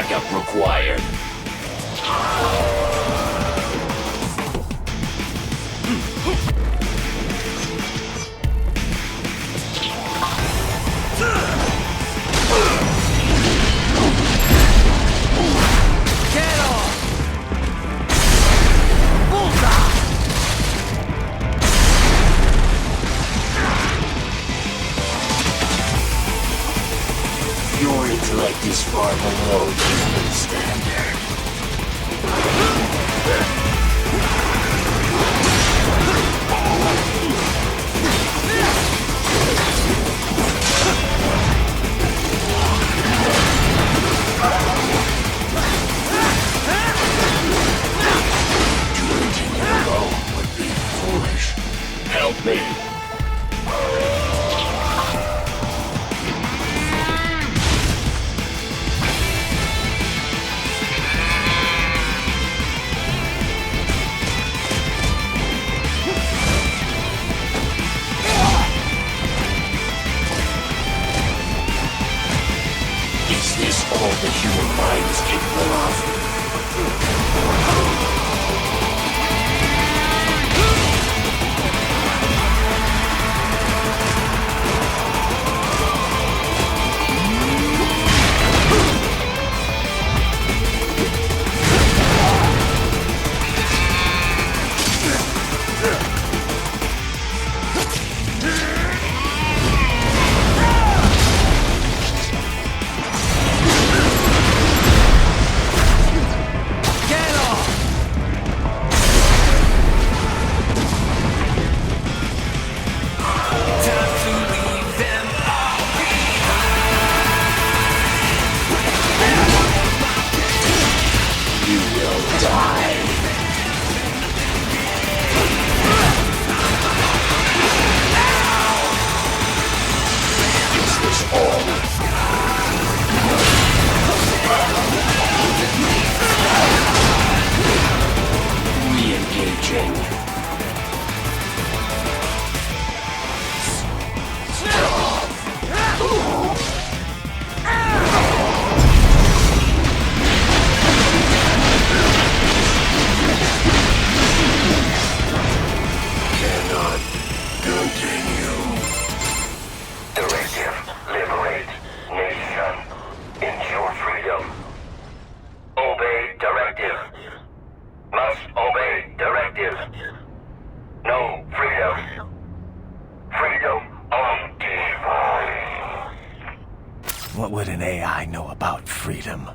Backup required. Get off! Bullseye! Your intellect is far below human standard. Doing it alone would be foolish. Help me. Is this all the human mind is capable of? Get off! Time to leave them all You will die. Is this all? Re-engaging. Cannot continue. Directive, liberate, nation, ensure freedom. Obey directive. Must obey directive. No freedom. Freedom on device. What would an AI know about freedom?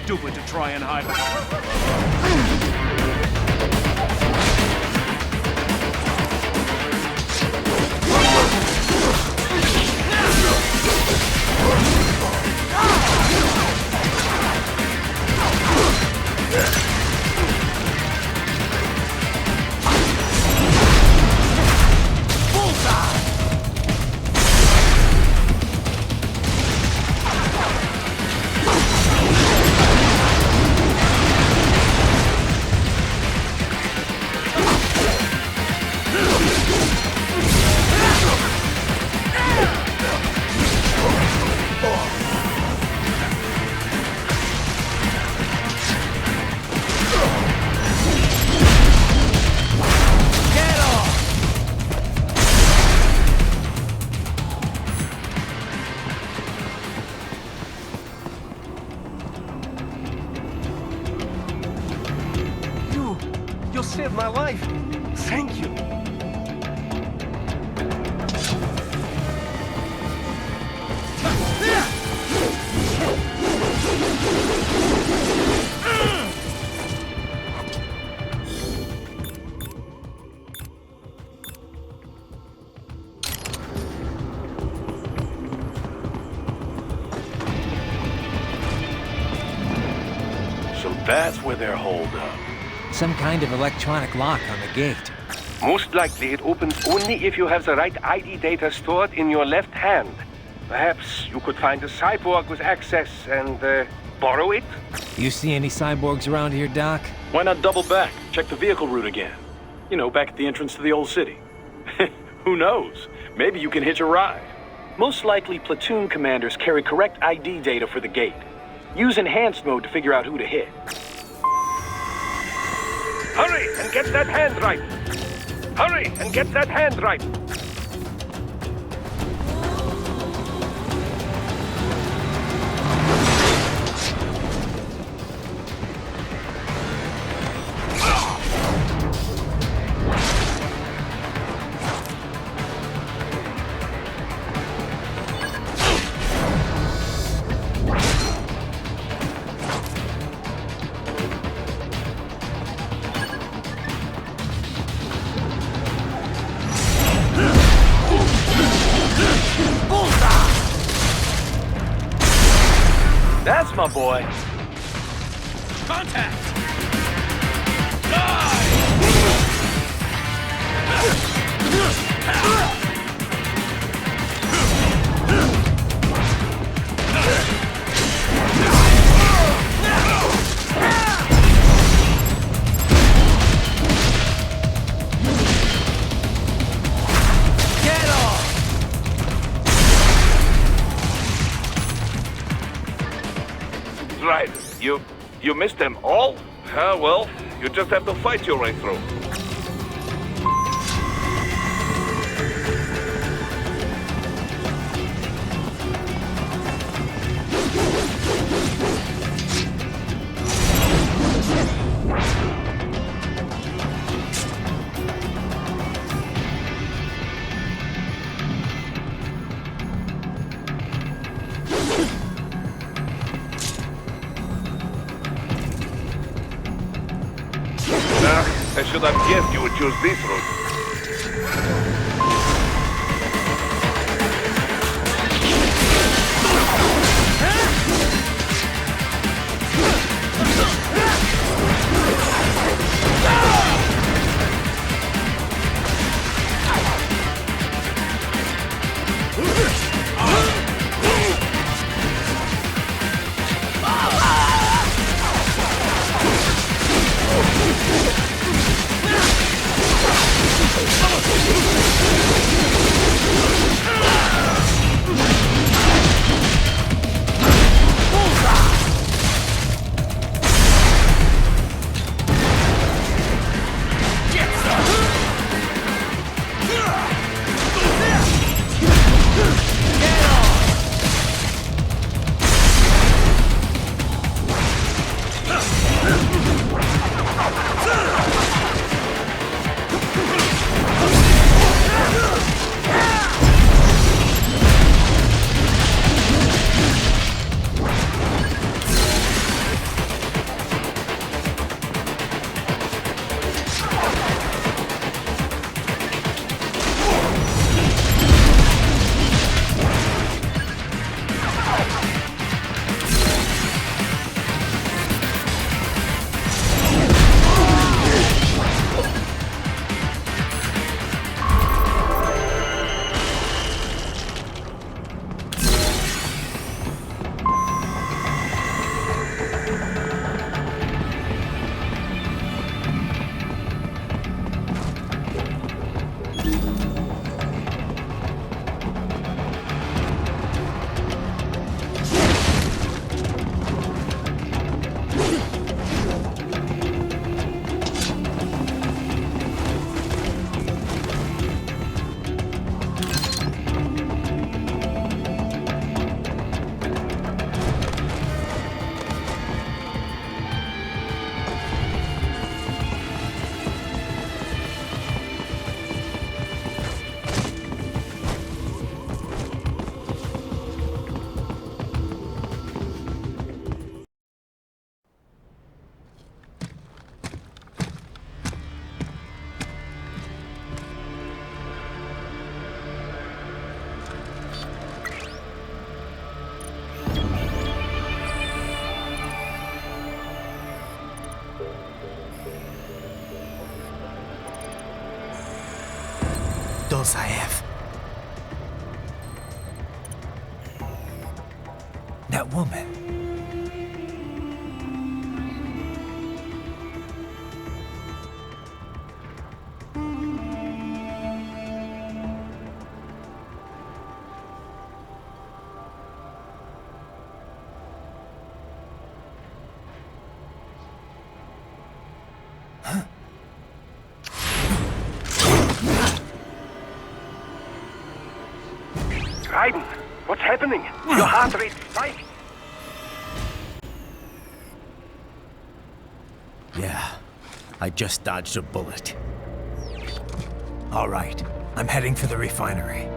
stupid to try and hide. You saved my life. Thank you. So that's where they're holed up. Some kind of electronic lock on the gate. Most likely it opens only if you have the right ID data stored in your left hand. Perhaps you could find a cyborg with access and borrow it? You see any cyborgs around here, Doc? Why not double back? Check the vehicle route again. You know, back at the entrance to the old city. Who knows? Maybe you can hitch a ride. Most likely, platoon commanders carry correct ID data for the gate. Use enhanced mode to figure out who to hit. Hurry and get that hand right! Hurry and get that hand right! That's my boy. Contact! Right. You missed them all? Ah, well, you just have to fight your way through. I should have guessed you would choose this route. skills I have. That woman. Raiden, what's happening? Your heart rate spiked. Yeah, I just dodged a bullet. All right, I'm heading for the refinery.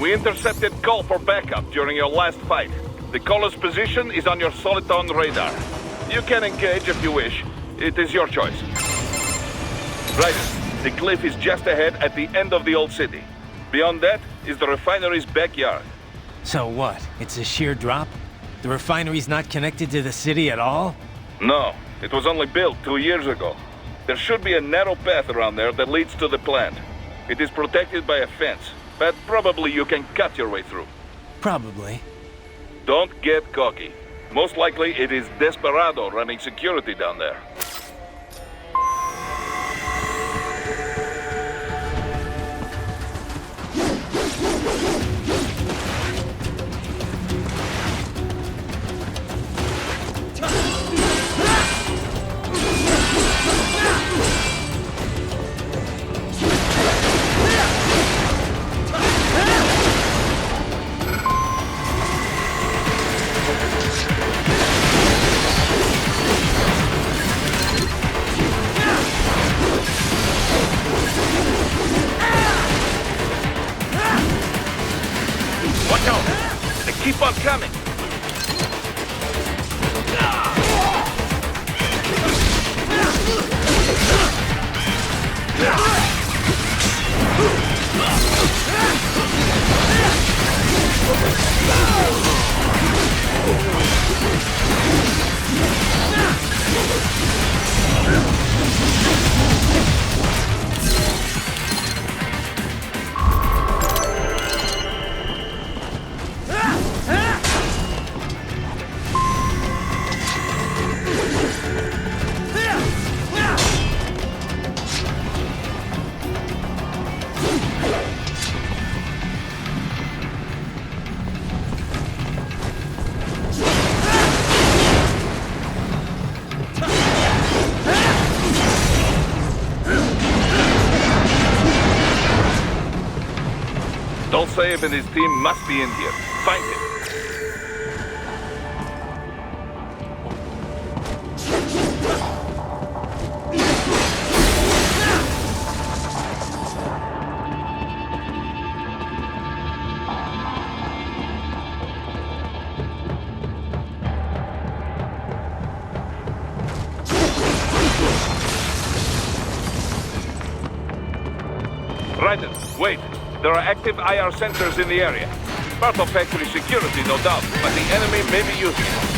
We intercepted call for backup during your last fight. The caller's position is on your Soliton radar. You can engage if you wish. It is your choice. Right, the cliff is just ahead at the end of the old city. Beyond that is the refinery's backyard. So what? It's a sheer drop? The refinery's not connected to the city at all? No, it was only built 2 years ago. There should be a narrow path around there that leads to the plant. It is protected by a fence, but probably you can cut your way through. Probably. Don't get cocky. Most likely it is Desperado running security down there. Watch out! They keep on coming! Dolcev and his team must be in here. Find him. Raiden, wait. There are active IR sensors in the area. Part of factory security, no doubt, but the enemy may be using it.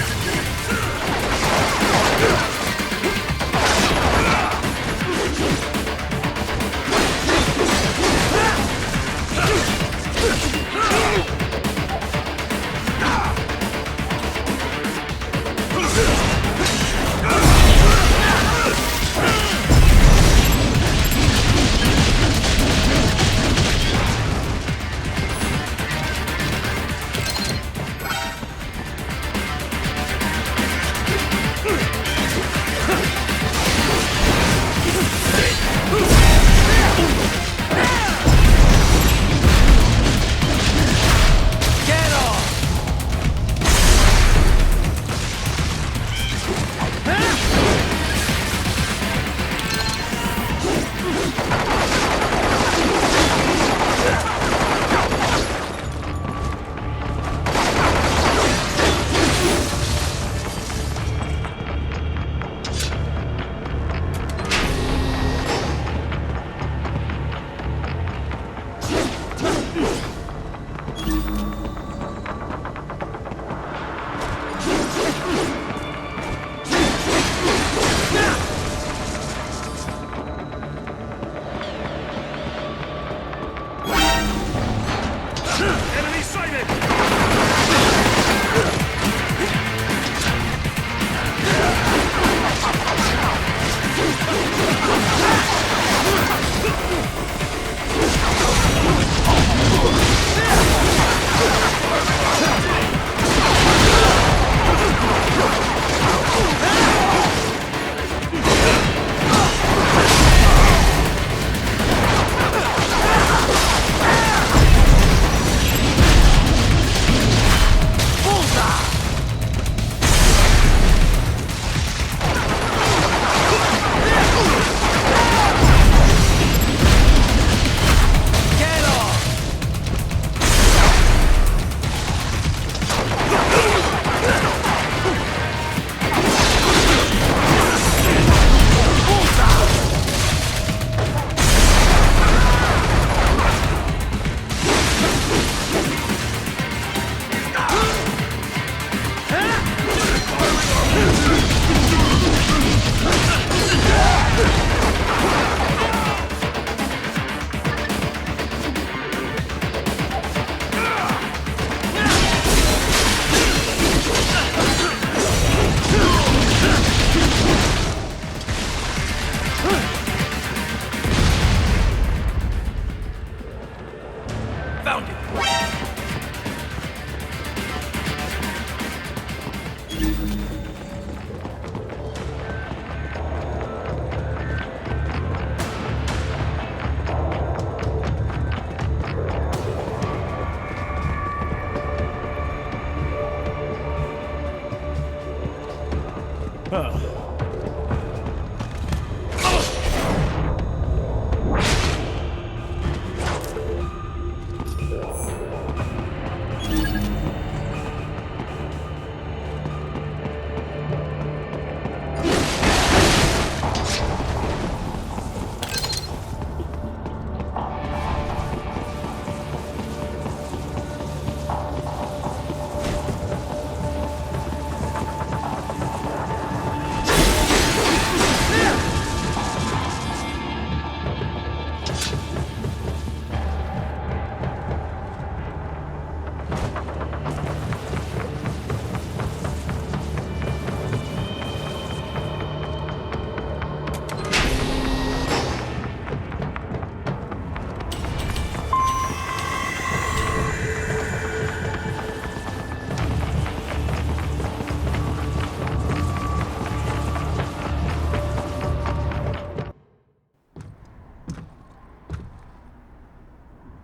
Found it!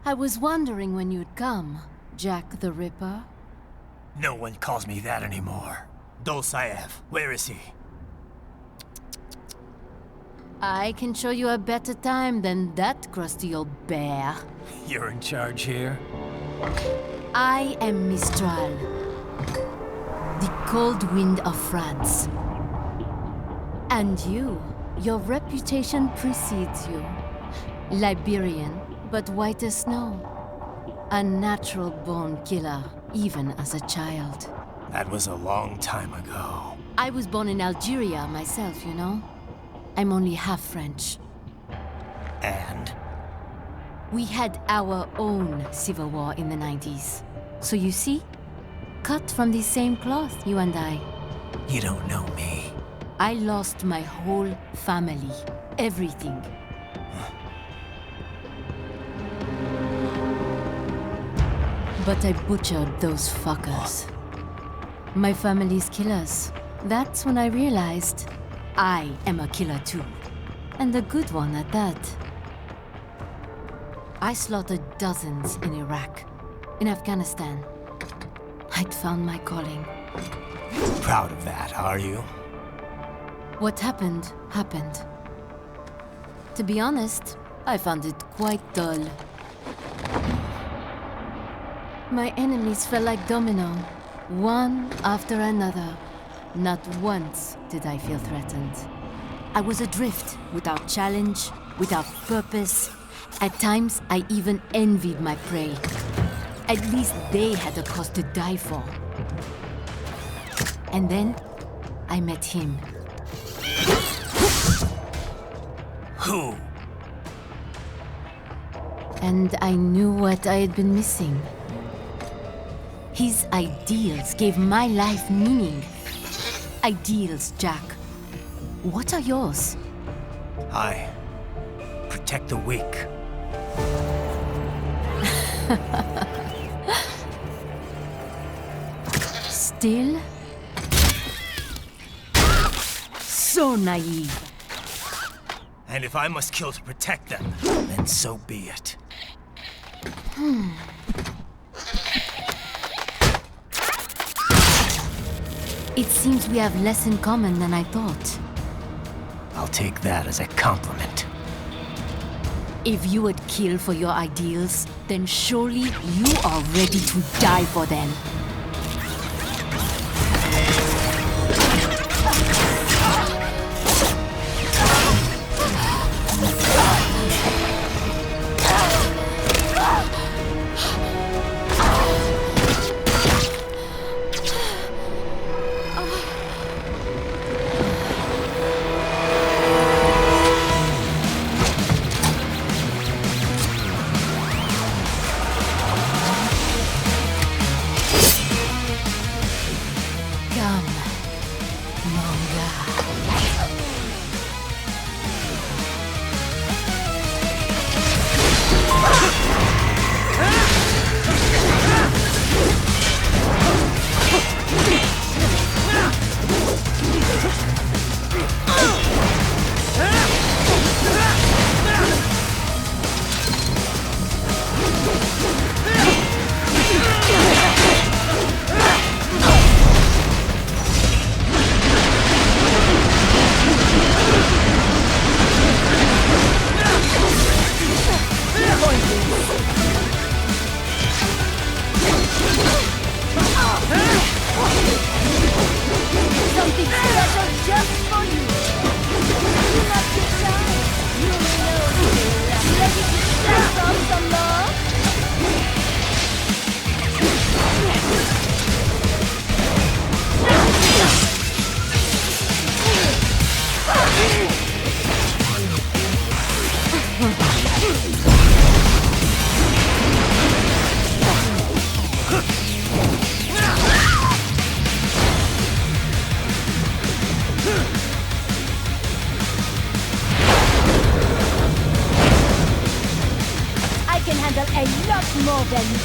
I was wondering when you'd come, Jack the Ripper. No one calls me that anymore. Dolsaev, where is he? I can show you a better time than that crusty old bear. You're in charge here? I am Mistral, the cold wind of France. And your reputation precedes you. Liberian, but white as snow. A natural-born killer, even as a child. That was a long time ago. I was born in Algeria myself, you know. I'm only half French. And? We had our own civil war in the 90s. So you see? Cut from the same cloth, you and I. You don't know me. I lost my whole family. Everything. But I butchered those fuckers. My family's killers. That's when I realized I am a killer too. And a good one at that. I slaughtered dozens in Iraq, in Afghanistan. I'd found my calling. Proud of that, are you? What happened, happened. To be honest, I found it quite dull. My enemies fell like domino, one after another. Not once did I feel threatened. I was adrift, without challenge, without purpose. At times, I even envied my prey. At least they had a cause to die for. And then, I met him. Who? And I knew what I had been missing. His ideals gave my life meaning. Ideals, Jack. What are yours? I protect the weak. Still? So naive. And if I must kill to protect them, then so be it. It seems we have less in common than I thought. I'll take that as a compliment. If you would kill for your ideals, then surely you are ready to die for them.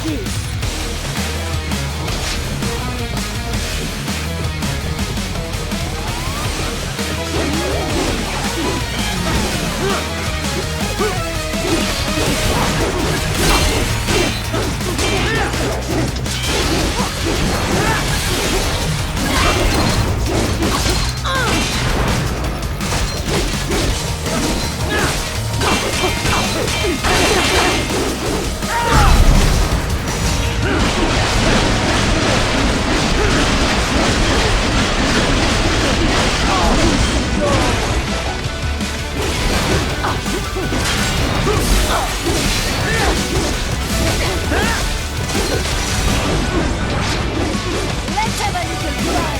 this. Let's have a little fun.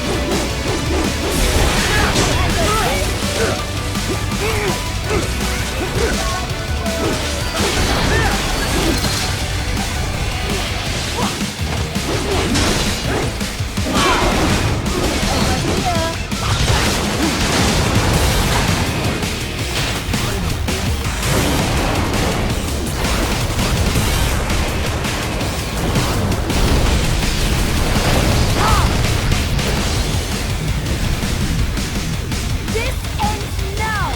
This ends now.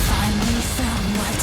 Finally, somewhat.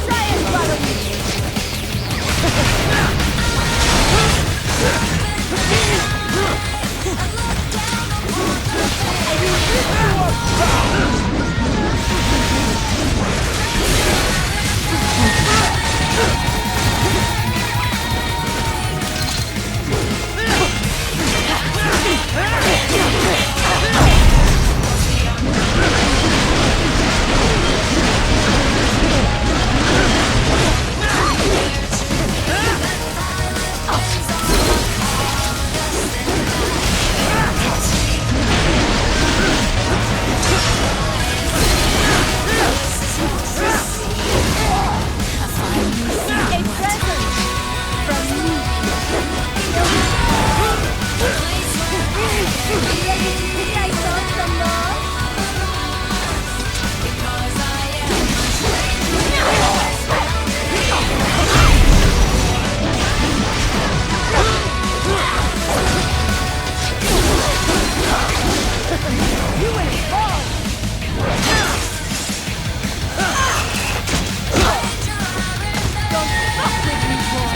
Try and follow me. A present from me. Ready to see I saw some more? You will fall. Don't fuck with me, boy.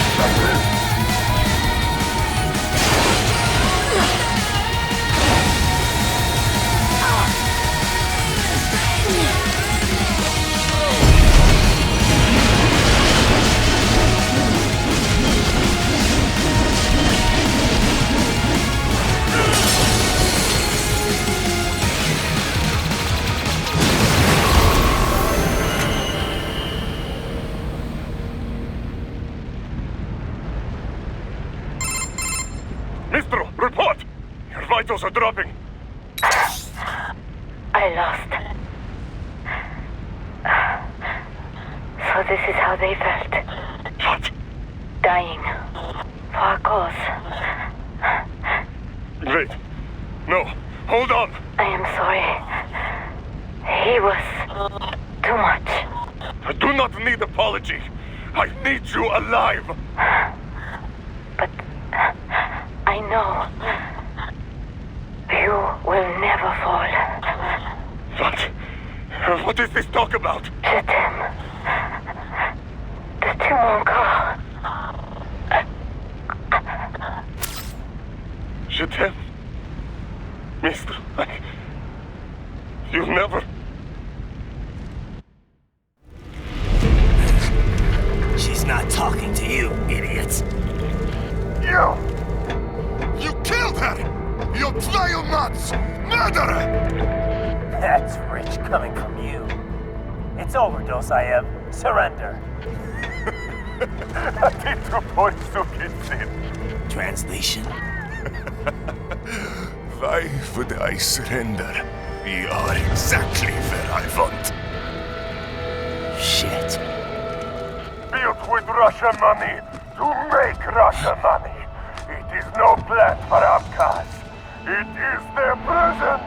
Mistro, report! Your vitals are dropping. I lost. So this is how they felt. What? Dying. For a cause. Wait. No. Hold on. I am sorry. He was too much. I do not need apology. I need you alive. But I know you will never fall. What? What is this talk about? Je t'aime. De tout mon corps. Je t'aime. Mister, you'll never... She's not talking to you, idiots. You! pile nuts! Murderer! That's rich coming from you. It's overdose, I have. Surrender. Translation? Why would I surrender? We are exactly where I want. Shit. Built with Russian money to make Russian money. It is no plan for outcasts. It is their prison.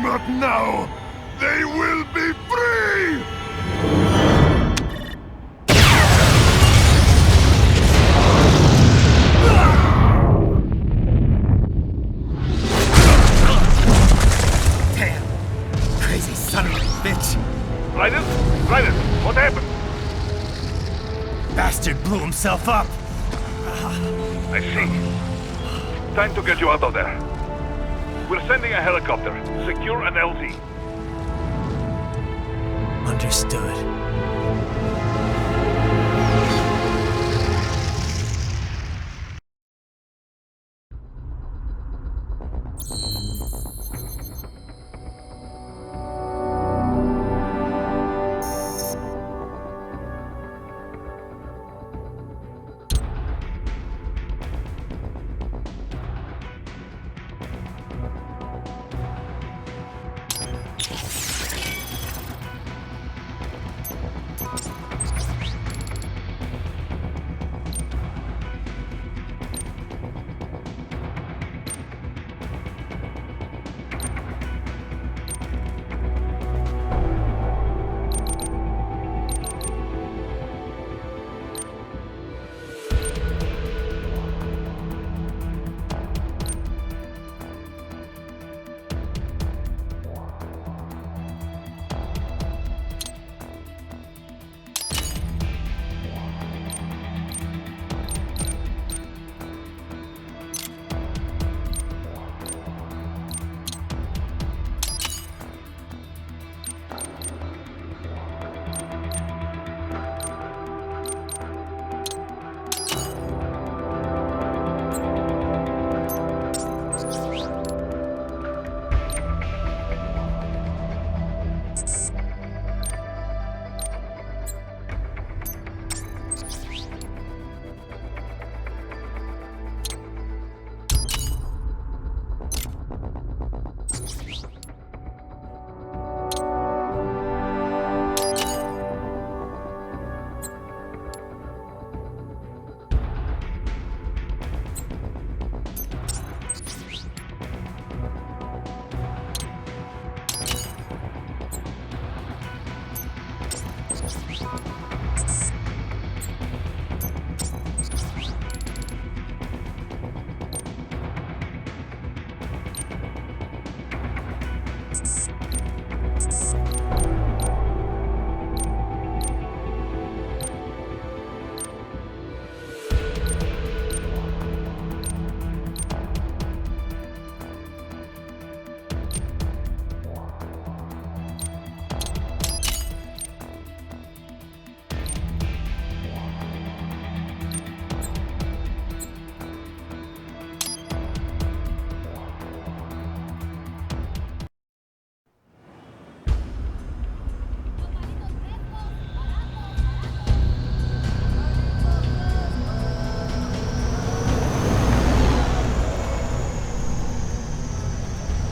But now, they will be free! Damn! Crazy son of a bitch! Raiden? Raiden, what happened? Bastard blew himself up! I see. Time to get you out of there. We're sending a helicopter. Secure an LZ. Understood.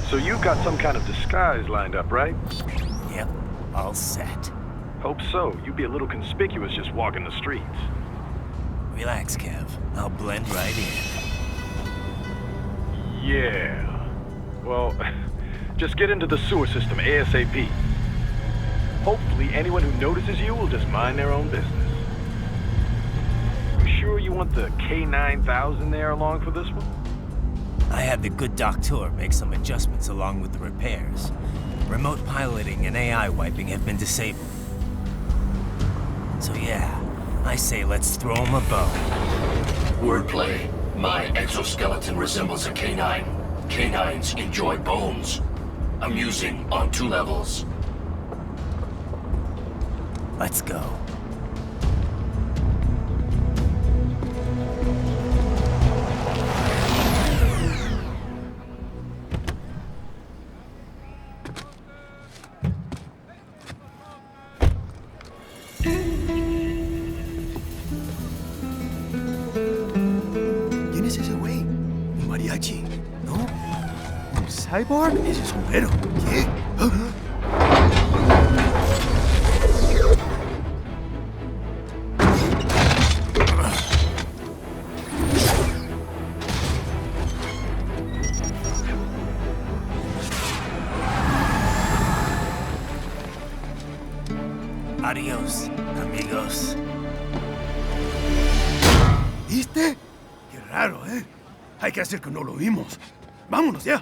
So you've got some kind of disguise lined up, right? Yep, all set. Hope so. You'd be a little conspicuous just walking the streets. Relax, Kev. I'll blend right in. Yeah. Well, just get into the sewer system ASAP. Hopefully anyone who notices you will just mind their own business. You sure you want the K9000 there along for this one? I had the good doctor make some adjustments along with the repairs. Remote piloting and AI wiping have been disabled. So yeah, I say let's throw him a bone. Wordplay. My exoskeleton resembles a canine. Canines enjoy bones. Amusing on 2 levels. Let's go. allí, ¿no? ¿Un cyborg? Ese sombrero. ¿Qué? Adios, amigos. ¿Viste? Qué raro, ¿eh? Hay que hacer que no lo vimos. Vámonos ya.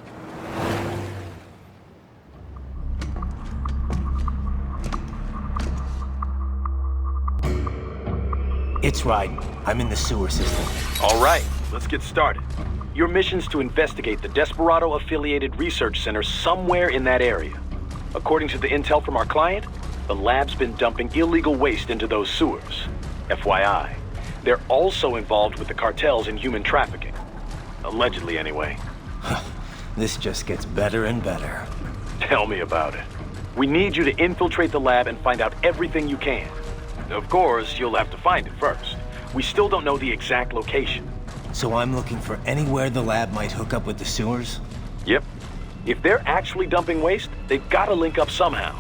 It's right. I'm in the sewer system. All right, let's get started. Your mission's to investigate the Desperado-affiliated research center somewhere in that area. According to the intel from our client, the lab's been dumping illegal waste into those sewers. FYI, they're also involved with the cartels in human trafficking. Allegedly, anyway. This just gets better and better. Tell me about it. We need you to infiltrate the lab and find out everything you can. Of course, you'll have to find it first. We still don't know the exact location. So I'm looking for anywhere the lab might hook up with the sewers? Yep. If they're actually dumping waste, they've got to link up somehow.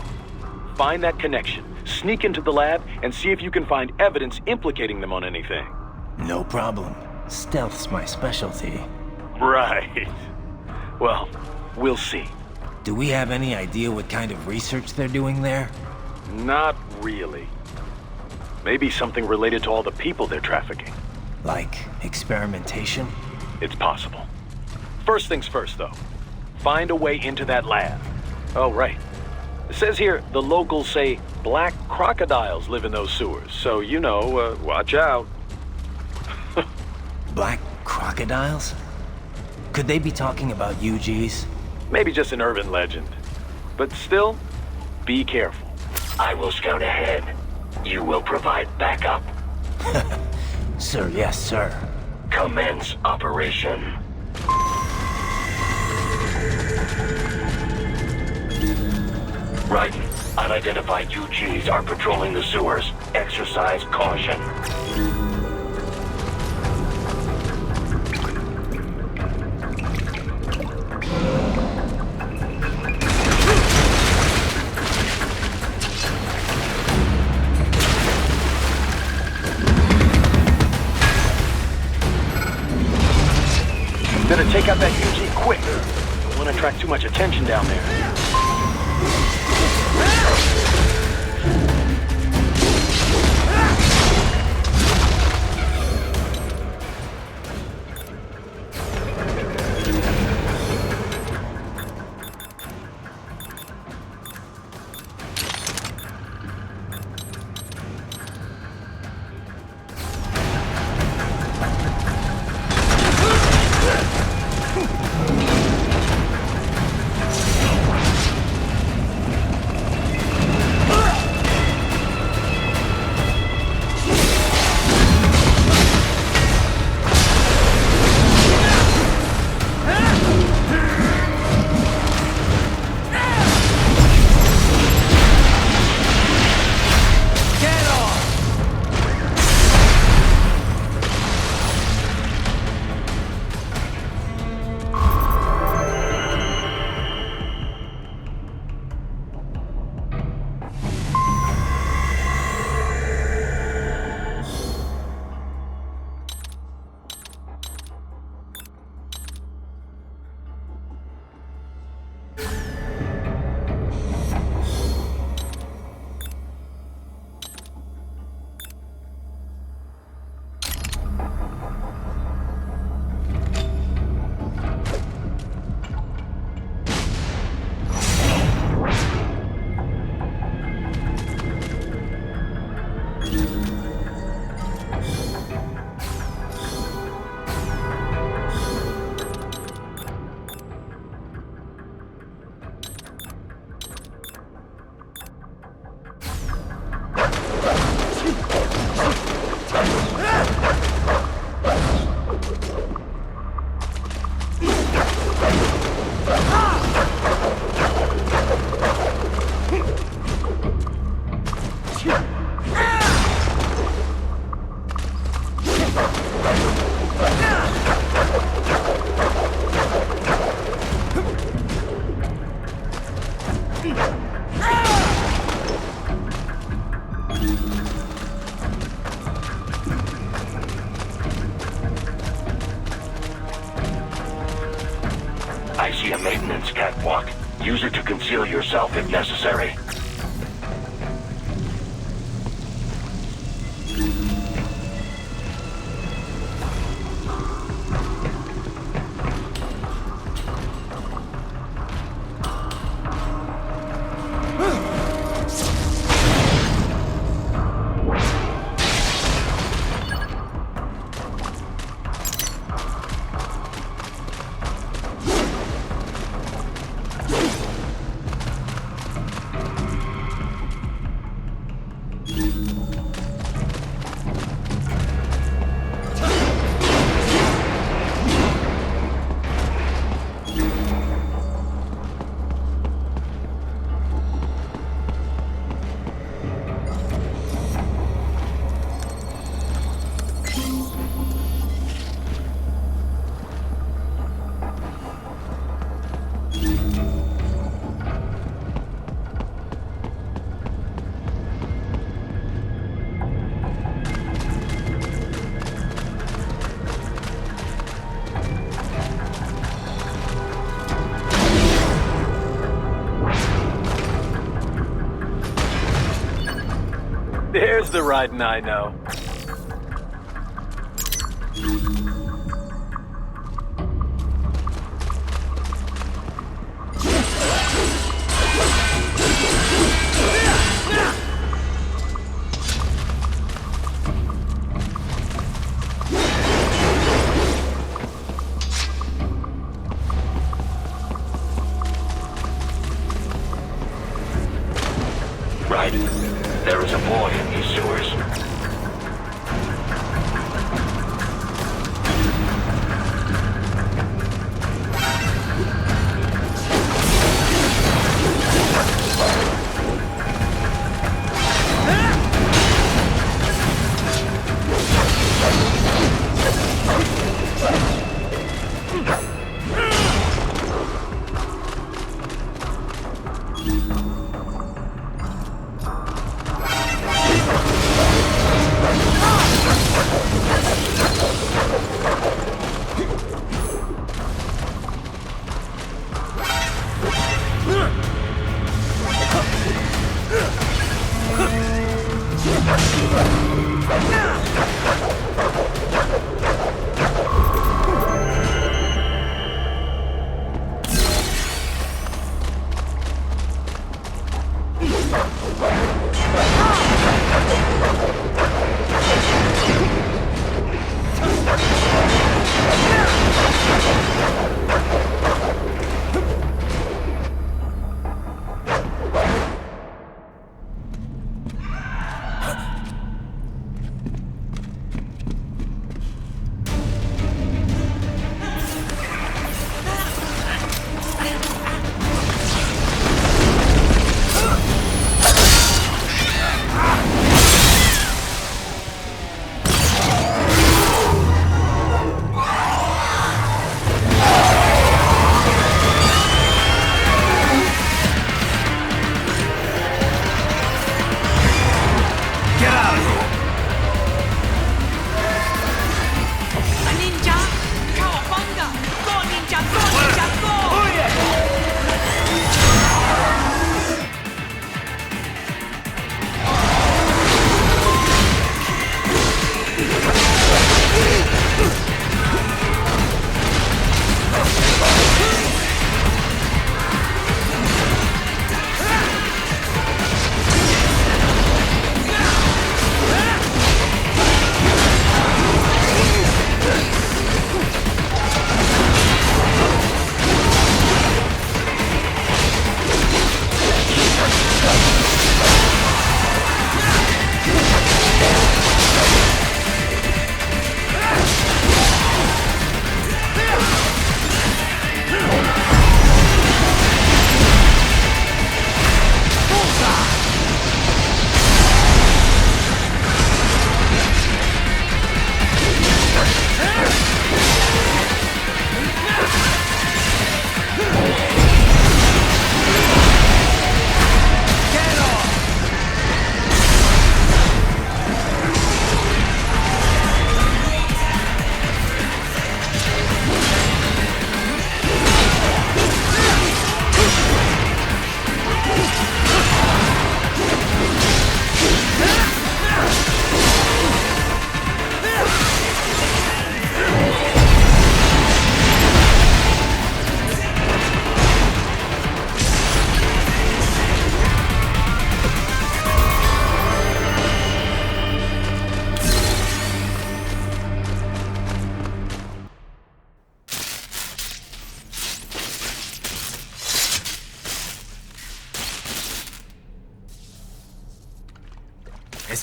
Find that connection, sneak into the lab, and see if you can find evidence implicating them on anything. No problem. Stealth's my specialty. Right. Well, we'll see. Do we have any idea what kind of research they're doing there? Not really. Maybe something related to all the people they're trafficking. Like experimentation? It's possible. First things first, though. Find a way into that lab. Oh, right. It says here the locals say black crocodiles live in those sewers, so you know, watch out. Black crocodiles? Could they be talking about UGs? Maybe just an urban legend. But still, be careful. I will scout ahead. You will provide backup. Sir, yes, sir. Commence operation. Right. Unidentified UGs are patrolling the sewers. Exercise caution. Better take out that UG quick. Don't want to attract too much attention down there. maintenance catwalk. Use it to conceal yourself if necessary. There's the riding I know. Right. There is a boy in these sewers.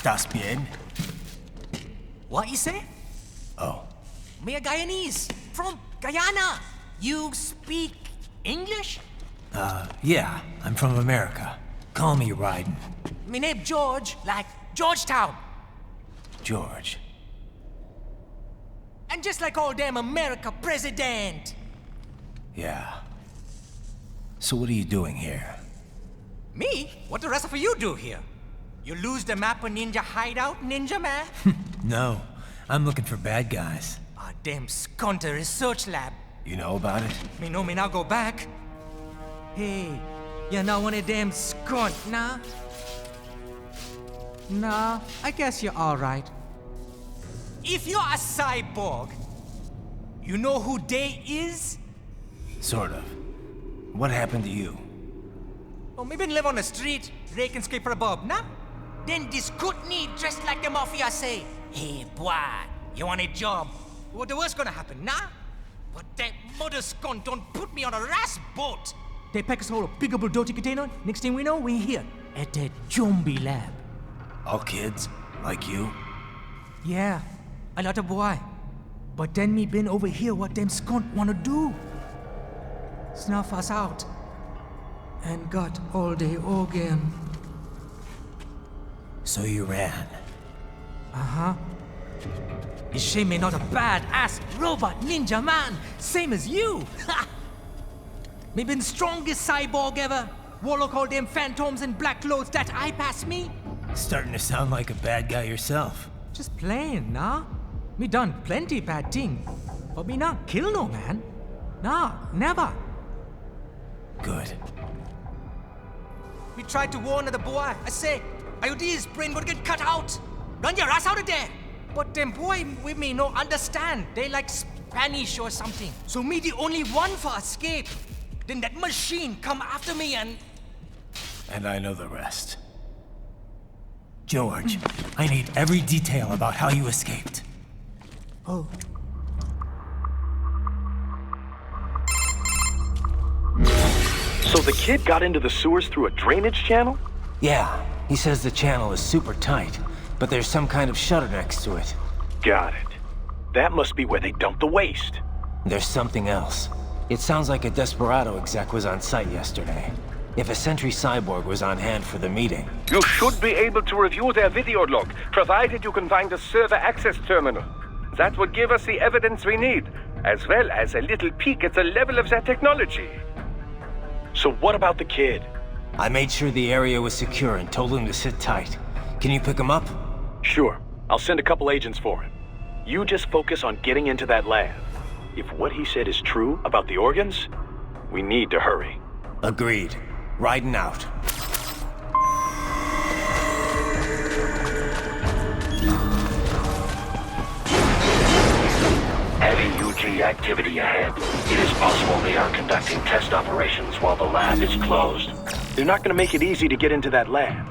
¿Estás bien? What you say? Oh. Me a Guyanese from Guyana. You speak English? Yeah, I'm from America. Call me Ryden. Me name George, like Georgetown. George. And just like all damn America president. Yeah. So what are you doing here? Me? What the rest of you do here? You lose the map of Ninja Hideout, Ninja Man? No, I'm looking for bad guys. A damn skunter research lab. You know about it? Me know me now go back. Hey, you're not one of them skunt, nah? Nah, I guess you're alright. If you're a cyborg, you know who they is? Sort of. What happened to you? Oh, me been live on the street, rake and scrape for a bob, nah? Then this good need dressed like the mafia say, hey boy, you want a job? What the worst gonna happen, nah? But that mother skunt don't put me on a ras boat. They pack us all a big old dirty container. Next thing we know, we're here at that zombie lab. All kids? Like you? Yeah, a lot of boy. But then me been over here what them skunt wanna do. Snuff us out. And got all the organ. So you ran? Uh-huh. You shame me not a bad-ass robot ninja man, same as you. Ha! Me been strongest cyborg ever. Warlock all them phantoms in black clothes that eye pass me. Starting to sound like a bad guy yourself. Just plain, nah? Me done plenty bad thing. But me not kill no man. Nah, never. Good. We tried to warn the boy. I say, IOD's brain gonna get cut out. Run your ass out of there. But them boy with me no understand. They like Spanish or something. So me the only one for escape. Then that machine come after me and... And I know the rest. George, I need every detail about how you escaped. Oh. So the kid got into the sewers through a drainage channel? Yeah, he says the channel is super tight, but there's some kind of shutter next to it. Got it. That must be where they dumped the waste. There's something else. It sounds like a Desperado exec was on site yesterday. If a Sentry cyborg was on hand for the meeting. You should be able to review their video log, provided you can find a server access terminal. That would give us the evidence we need, as well as a little peek at the level of their technology. So what about the kid? I made sure the area was secure and told him to sit tight. Can you pick him up? Sure. I'll send a couple agents for him. You just focus on getting into that lab. If what he said is true about the organs, we need to hurry. Agreed. Riding out. Heavy UG activity ahead. It is possible they are conducting test operations while the lab is closed. They're not gonna make it easy to get into that lab.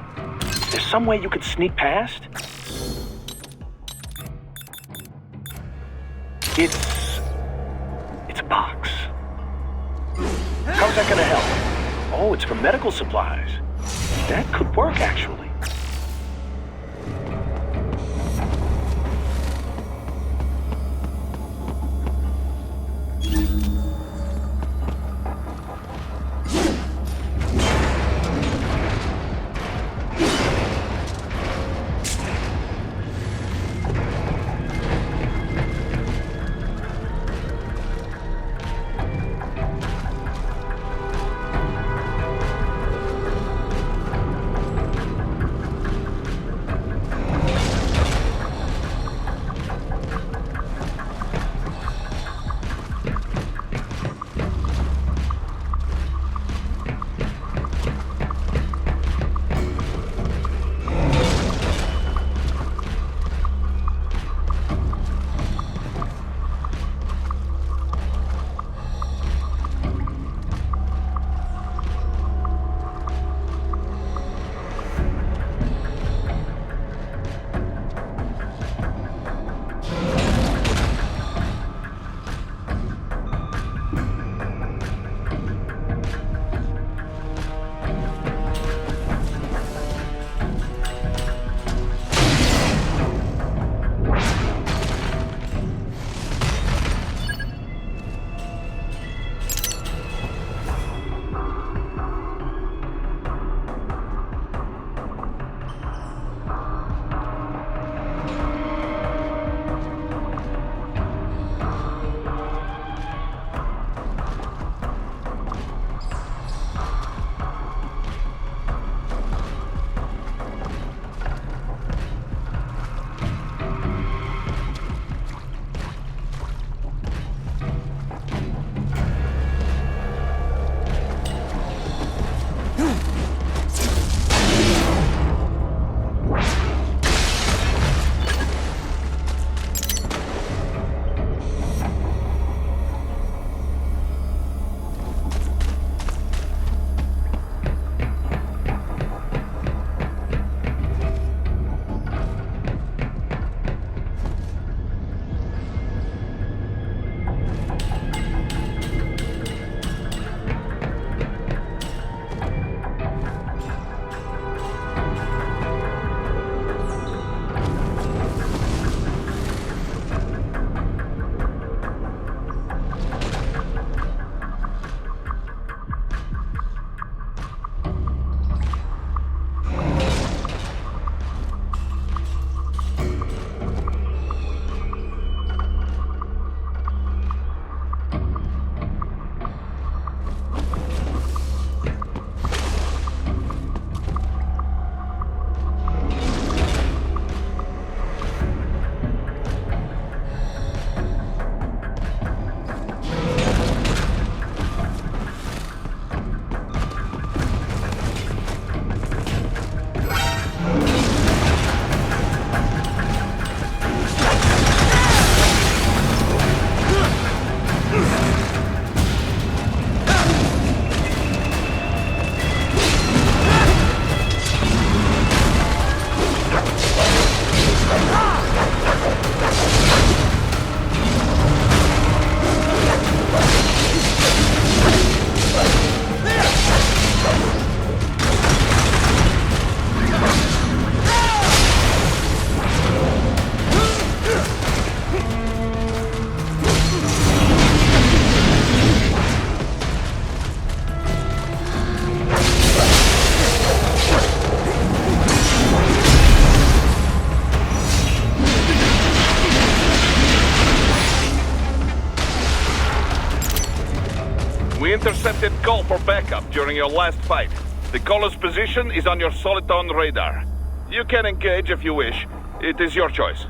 There's some way you could sneak past? It's a box. How's that gonna help? Oh, it's for medical supplies. That could work, actually. We intercepted call for backup during your last fight. The caller's position is on your Soliton radar. You can engage if you wish. It is your choice.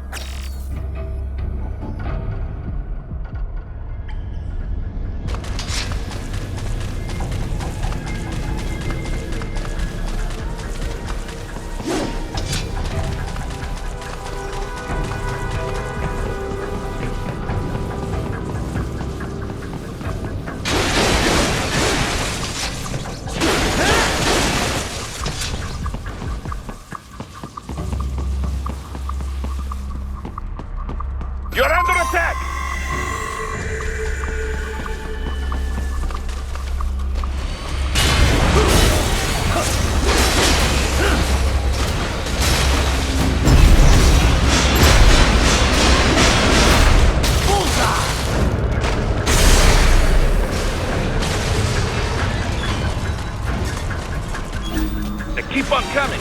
You're under attack! They keep on coming!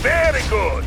Very good!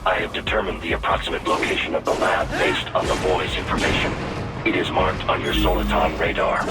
I have determined the approximate location of the lab based on the boy's information. It is marked on your Soliton radar.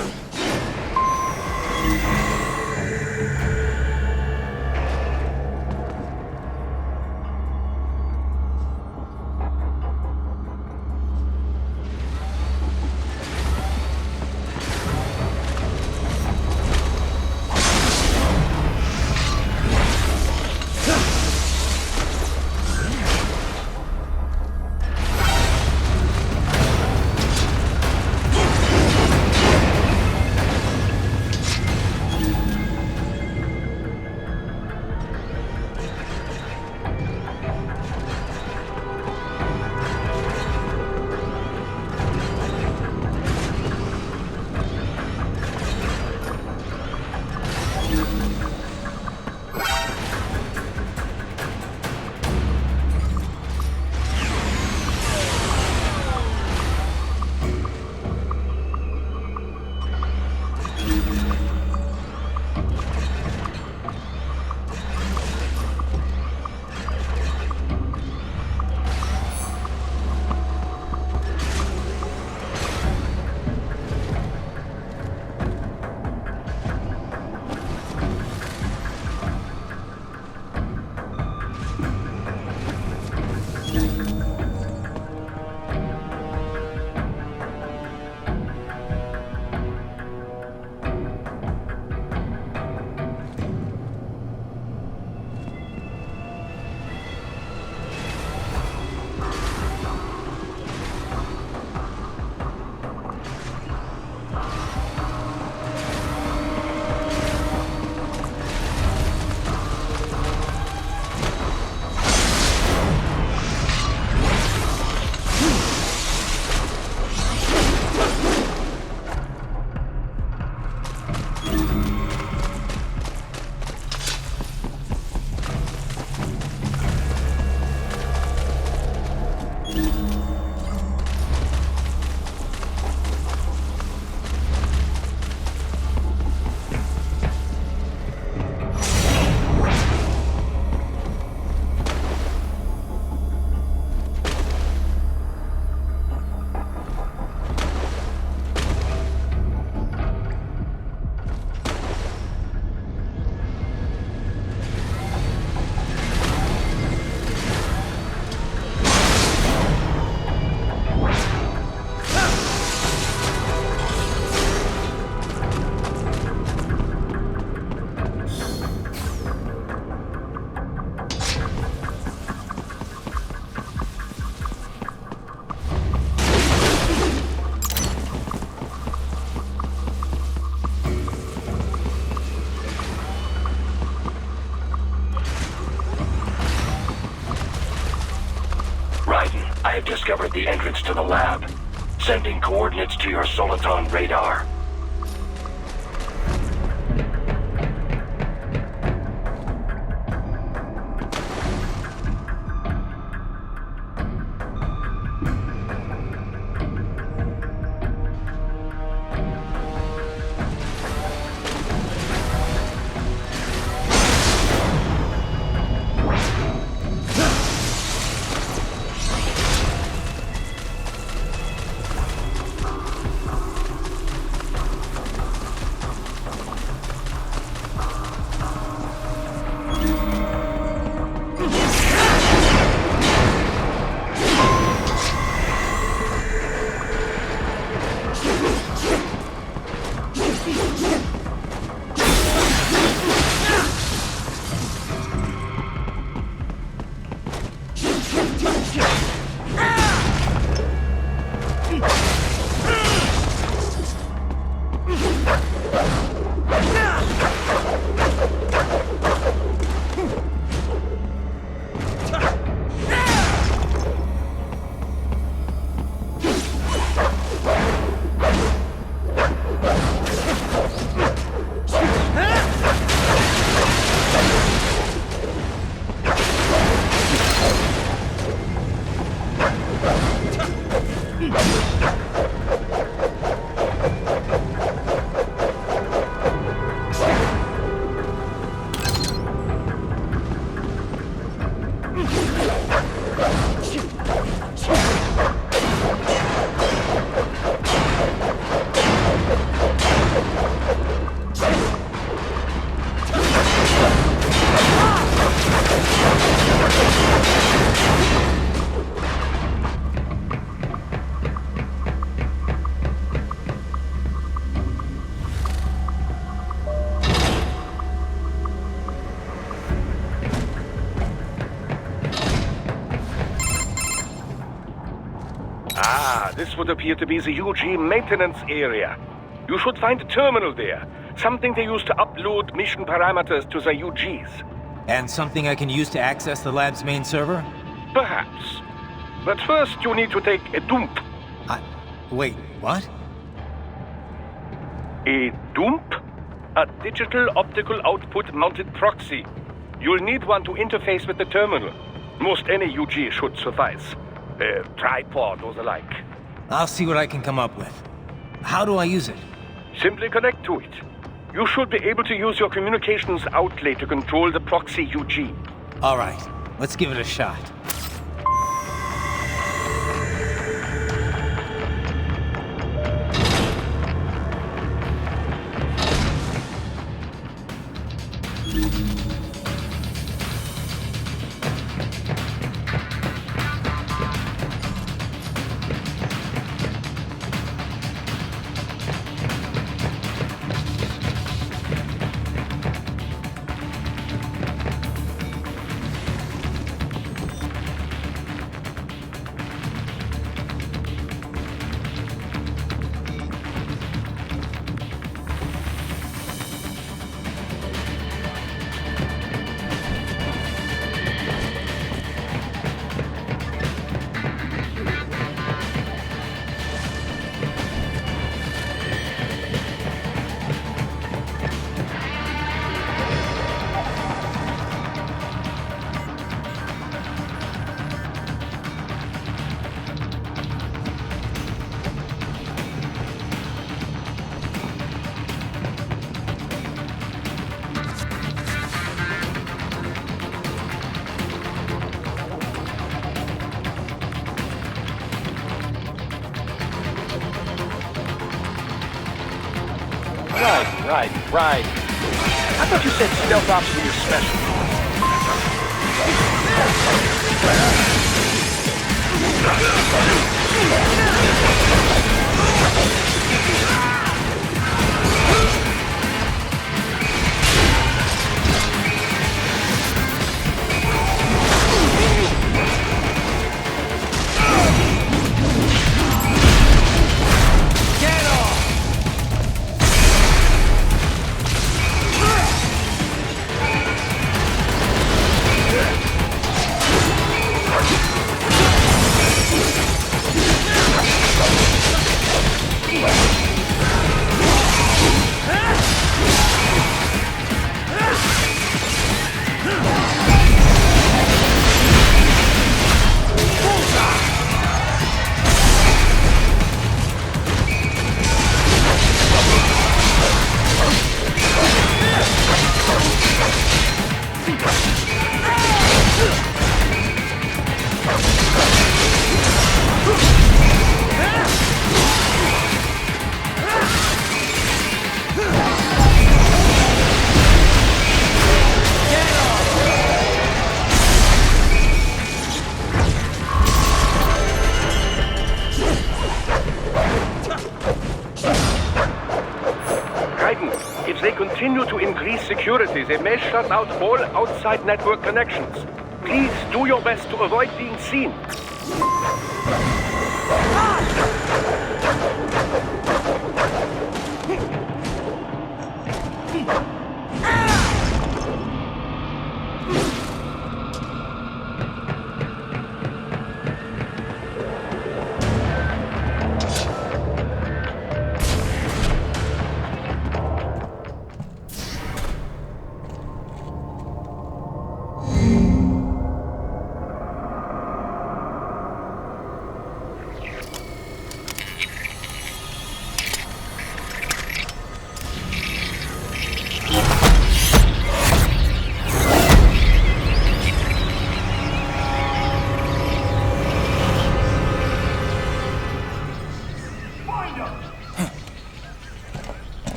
I have discovered the entrance to the lab. Sending coordinates to your Soliton radar. this would appear to be the UG maintenance area. You should find a terminal there. Something they use to upload mission parameters to the UGs. And something I can use to access the lab's main server? Perhaps. But first you need to take a dump. Wait, what? A dump? A digital optical output mounted proxy. You'll need one to interface with the terminal. Most any UG should suffice. A tripod or the like. I'll see what I can come up with. How do I use it? Simply connect to it. You should be able to use your communications outlet to control the proxy UG. All right, let's give it a shot. Right. I thought you said stealth ops were your specialty. If they continue to increase security, they may shut out all outside network connections. Please do your best to avoid being seen.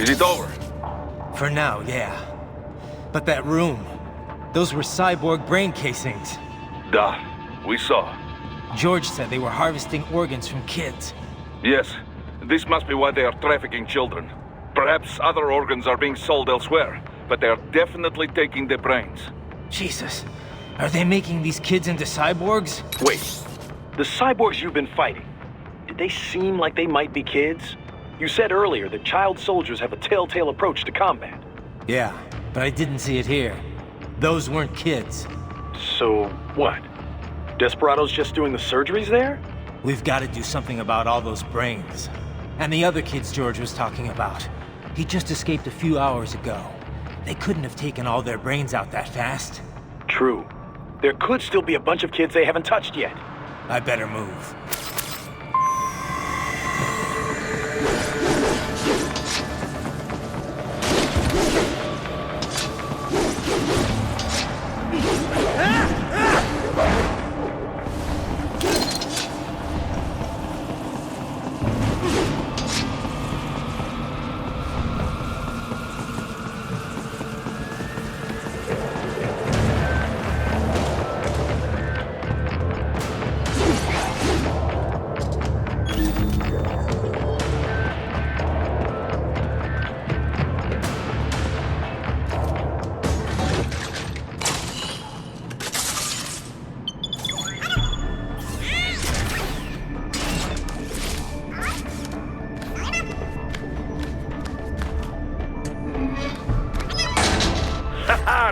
Is it over? For now, yeah. But that room, those were cyborg brain casings. Duh. We saw. George said they were harvesting organs from kids. Yes. This must be why they are trafficking children. Perhaps other organs are being sold elsewhere, but they are definitely taking the brains. Jesus. Are they making these kids into cyborgs? Wait. The cyborgs you've been fighting, did they seem like they might be kids? You said earlier that child soldiers have a telltale approach to combat. Yeah, but I didn't see it here. Those weren't kids. So, what? Desperados just doing the surgeries there? We've got to do something about all those brains. And the other kids George was talking about. He just escaped a few hours ago. They couldn't have taken all their brains out that fast. True. There could still be a bunch of kids they haven't touched yet. I better move.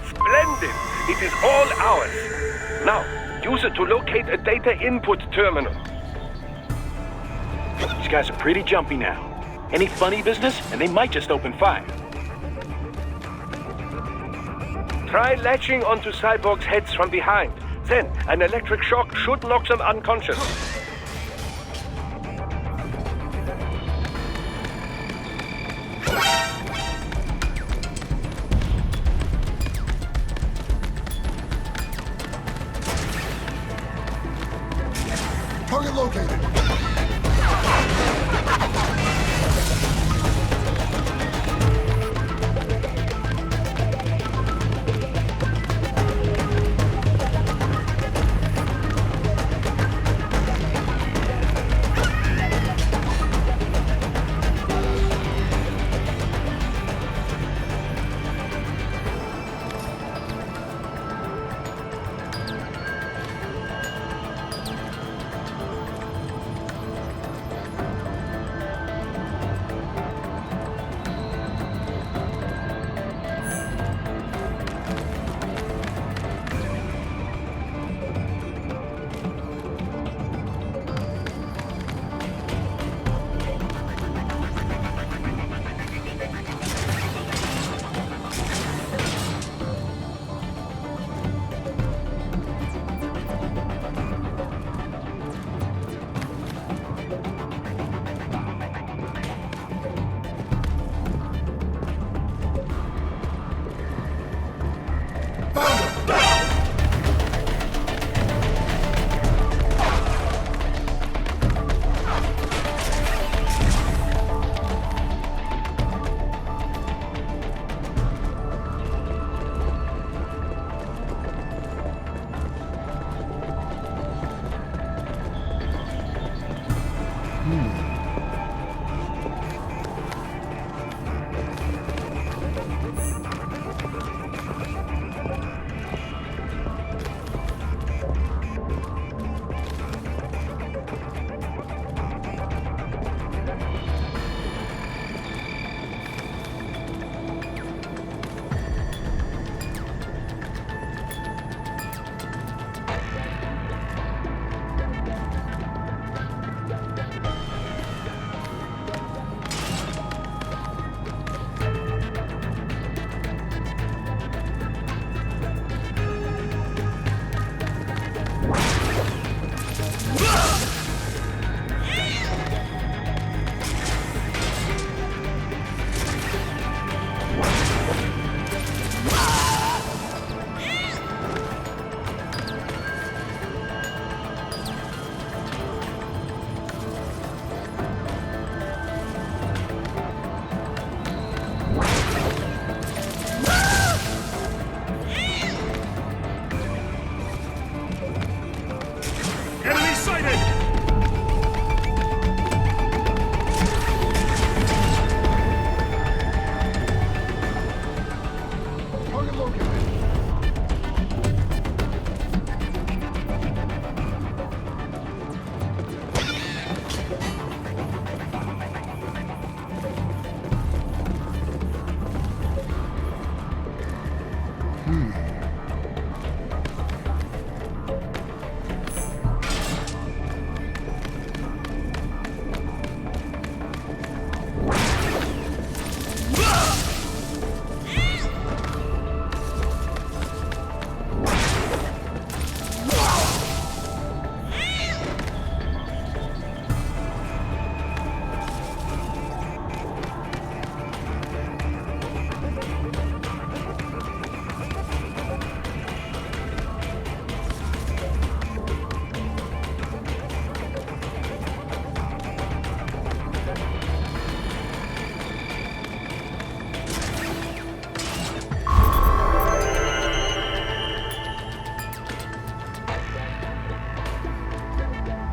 Splendid! It is all ours. Now, use it to locate a data input terminal. These guys are pretty jumpy now. Any funny business, and they might just open fire. Try latching onto cyborgs' heads from behind. Then, an electric shock should knock them unconscious. Target located.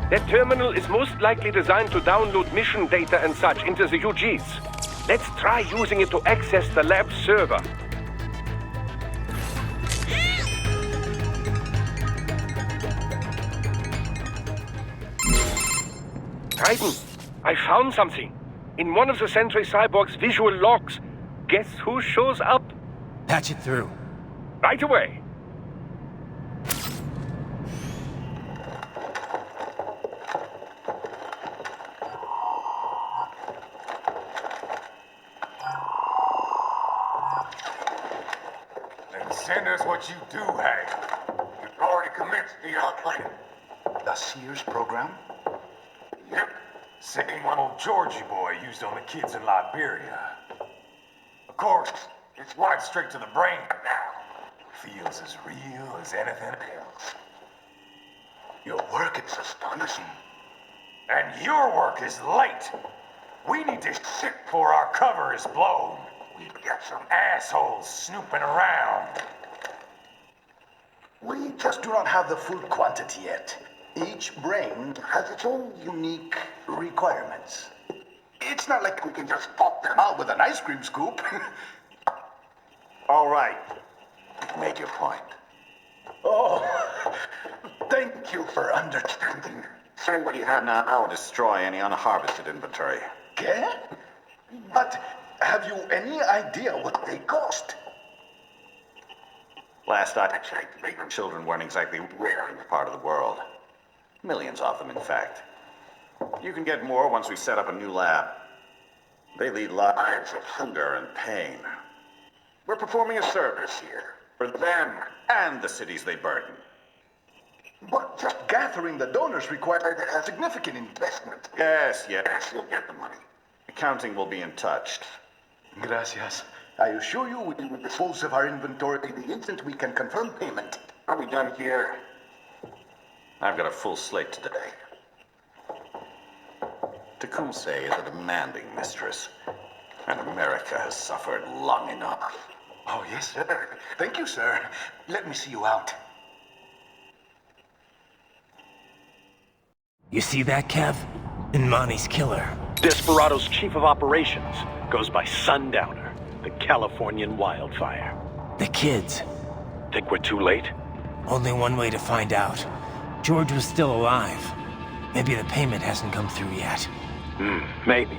That terminal is most likely designed to download mission data and such into the UGs. Let's try using it to access the lab server. Titan, I found something. In one of the Sentry Cyborg's visual logs. Guess who shows up? Patch it through. Right away. Then send us what you do have. You've already commenced the outplanning. The Sears program? Yep. Same one old Georgie boy used on the kids in Liberia. Of course, it's right straight to the brain now. Feels as real as anything else. Your work is astonishing. And your work is late. We need this shit before our cover is blown. We've got some assholes snooping around. We just do not have the full quantity yet. Each brain has its own unique requirements. It's not like we can just pop them out with an ice cream scoop. All right. Make your point. Oh, thank you for understanding. Send what you have now. I'll destroy any unharvested inventory. Okay? But have you any idea what they cost? Last I checked, children weren't exactly rare in this part of the world. Millions of them, in fact. You can get more once we set up a new lab. They lead lives of hunger and pain. We're performing a service here. For them and the cities they burden. But just gathering the donors required a significant investment. Yes, you'll get the money. Accounting will be in touch. Gracias. I assure you we will dispose of our inventory the instant we can confirm payment. Are we done here? I've got a full slate today. Tecumseh is a demanding mistress, and America has suffered long enough. Oh, yes, sir. Thank you, sir. Let me see you out. You see that, Kev? Imani's killer. Desperado's chief of operations goes by Sundowner, the Californian wildfire. The kids. Think we're too late? Only one way to find out. George was still alive. Maybe the payment hasn't come through yet. Maybe.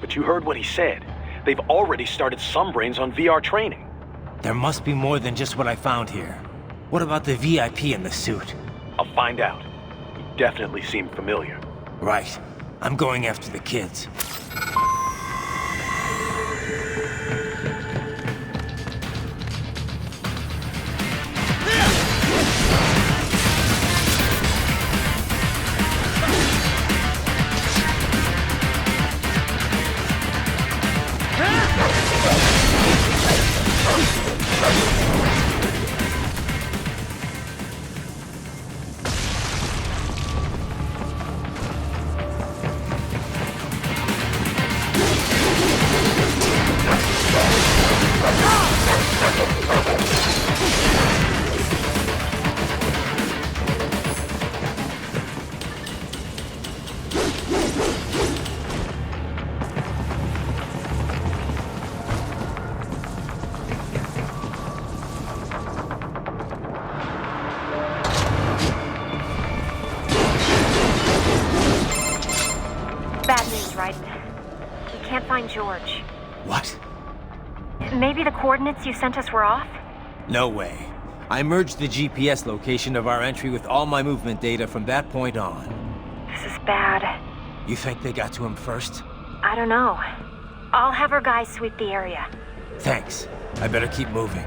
But you heard what he said. They've already started some brains on VR training. There must be more than just what I found here. What about the VIP in the suit? I'll find out. He definitely seemed familiar. Right. I'm going after the kids. George. What? Maybe the coordinates you sent us were off? No way. I merged the GPS location of our entry with all my movement data from that point on. This is bad. You think they got to him first? I don't know. I'll have our guys sweep the area. Thanks. I better keep moving.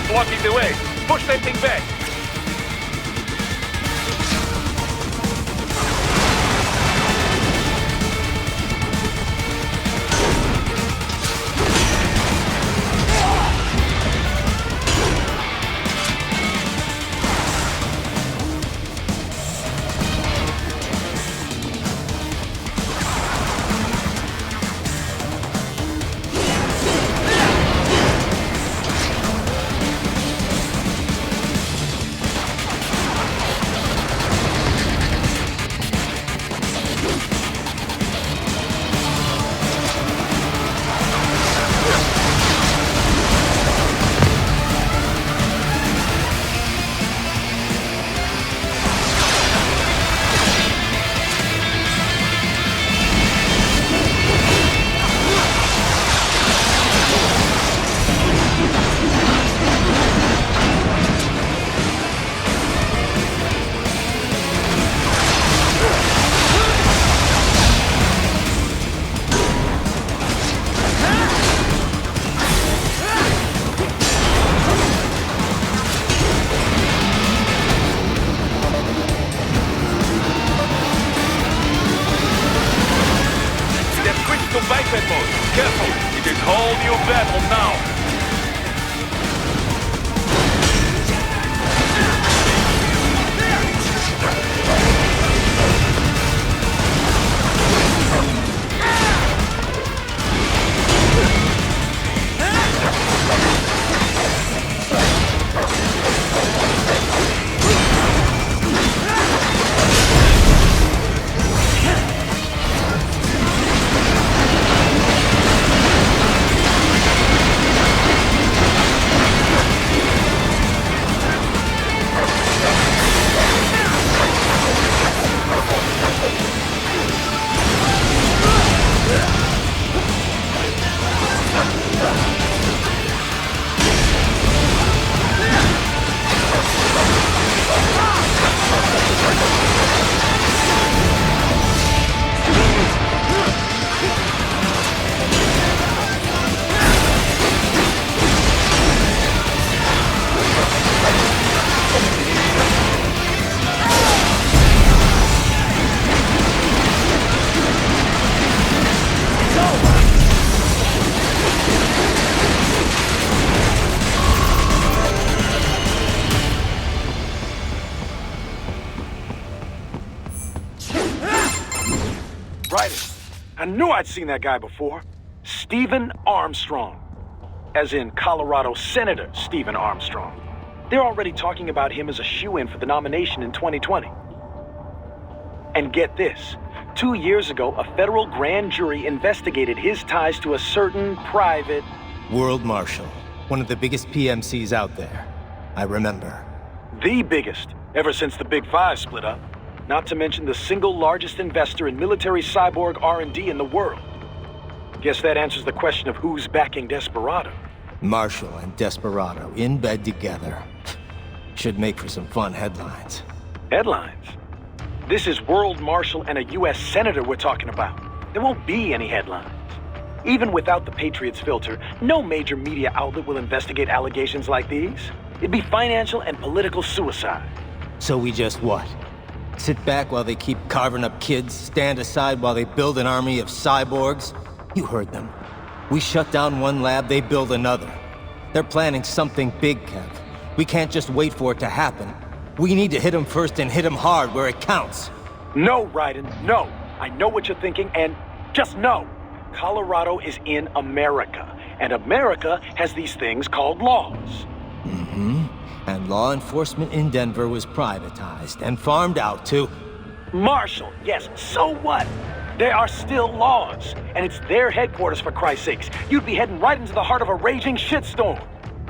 Blocking the way. Push that thing back. Right. I knew I'd seen that guy before. Stephen Armstrong. As in Colorado Senator Stephen Armstrong. They're already talking about him as a shoo-in for the nomination in 2020. And get this. 2 years ago, a federal grand jury investigated his ties to a certain private... World Marshal. One of the biggest PMCs out there. I remember. The biggest, ever since the Big Five split up. Not to mention the single largest investor in military cyborg R&D in the world. Guess that answers the question of who's backing Desperado. Marshall and Desperado in bed together. Should make for some fun headlines. Headlines? This is World Marshal and a U.S. Senator we're talking about. There won't be any headlines. Even without the Patriots filter, no major media outlet will investigate allegations like these. It'd be financial and political suicide. So we just what? Sit back while they keep carving up kids, stand aside while they build an army of cyborgs? You heard them. We shut down one lab, they build another. They're planning something big, Kev. We can't just wait for it to happen. We need to hit them first and hit them hard where it counts. No, Raiden, no. I know what you're thinking, and just no. Colorado is in America, and America has these things called laws. Mm-hmm. And law enforcement in Denver was privatized and farmed out to... Marshall, yes, so what? There are still laws, and it's their headquarters, for Christ's sakes. You'd be heading right into the heart of a raging shitstorm.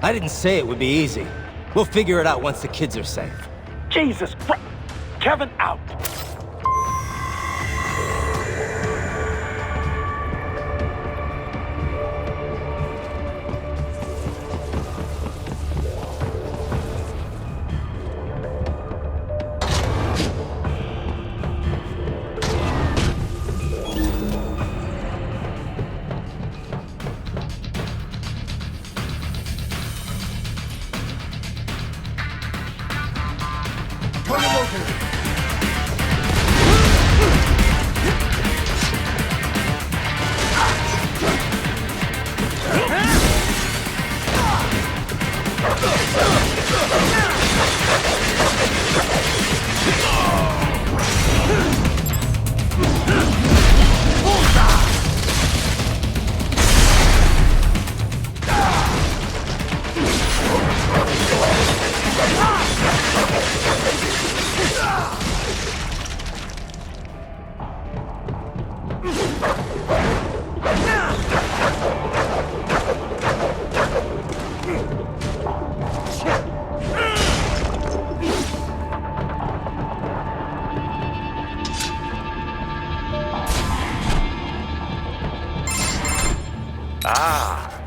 I didn't say it would be easy. We'll figure it out once the kids are safe. Jesus Christ. Kevin, out.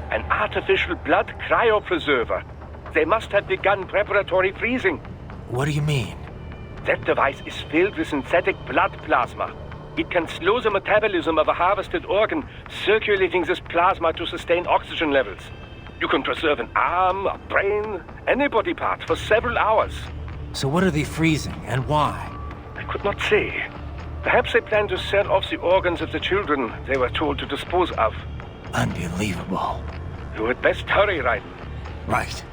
An artificial blood cryopreserver. They must have begun preparatory freezing. What do you mean? That device is filled with synthetic blood plasma. It can slow the metabolism of a harvested organ, circulating this plasma to sustain oxygen levels. You can preserve an arm, a brain, any body part for several hours. So what are they freezing, and why? I could not say. Perhaps they plan to sell off the organs of the children they were told to dispose of. Unbelievable. You had best hurry, Raiden. Right.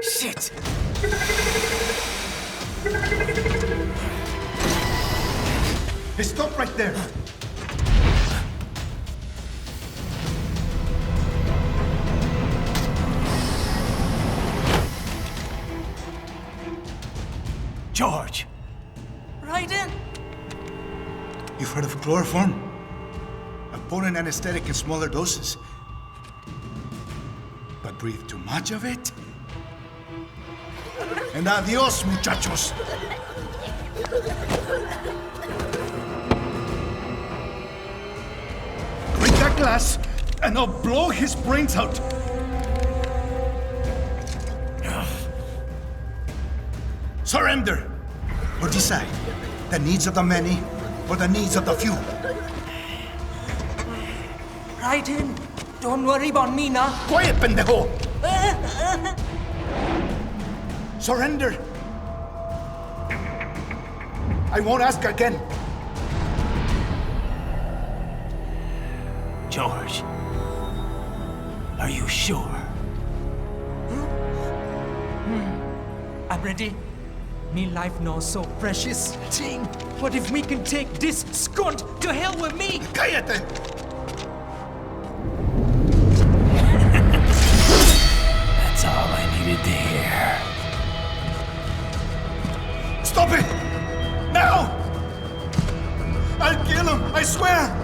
Shit! Hey, stop right there! George! Raiden? You've heard of chloroform? A potent anesthetic in smaller doses. But breathe too much of it? And adios, muchachos! Break that glass, and I'll blow his brains out! Surrender! Or decide, the needs of the many, or the needs of the few. Raiden, Don't worry about me, nah. Quiet, pendejo! Surrender! I won't ask again. George, are you sure? I'm ready. Me life now so precious. Ting, what if we can take this skunt to hell with me? Cállate! That's all I needed to hear. Stop it! Now! I'll kill him, I swear!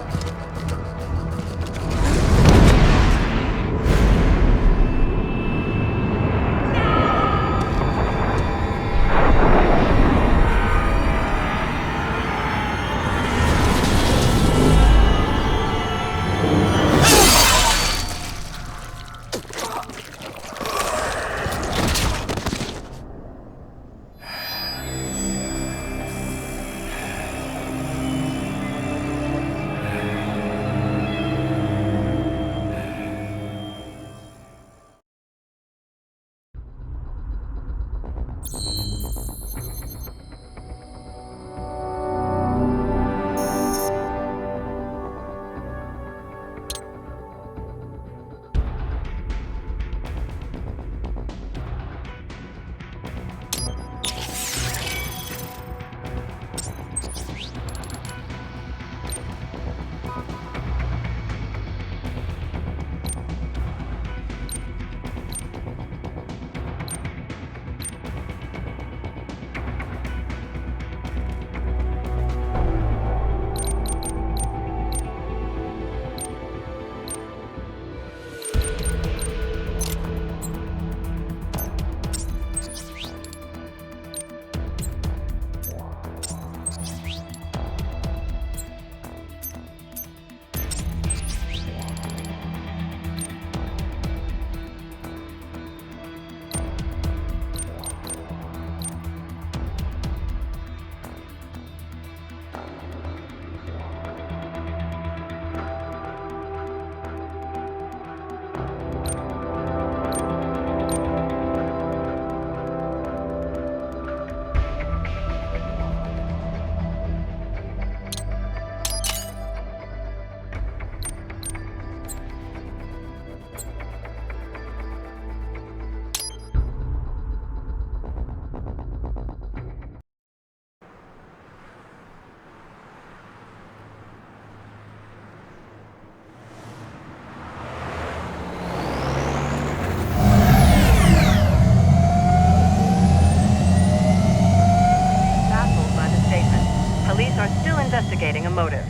Investigating a motive.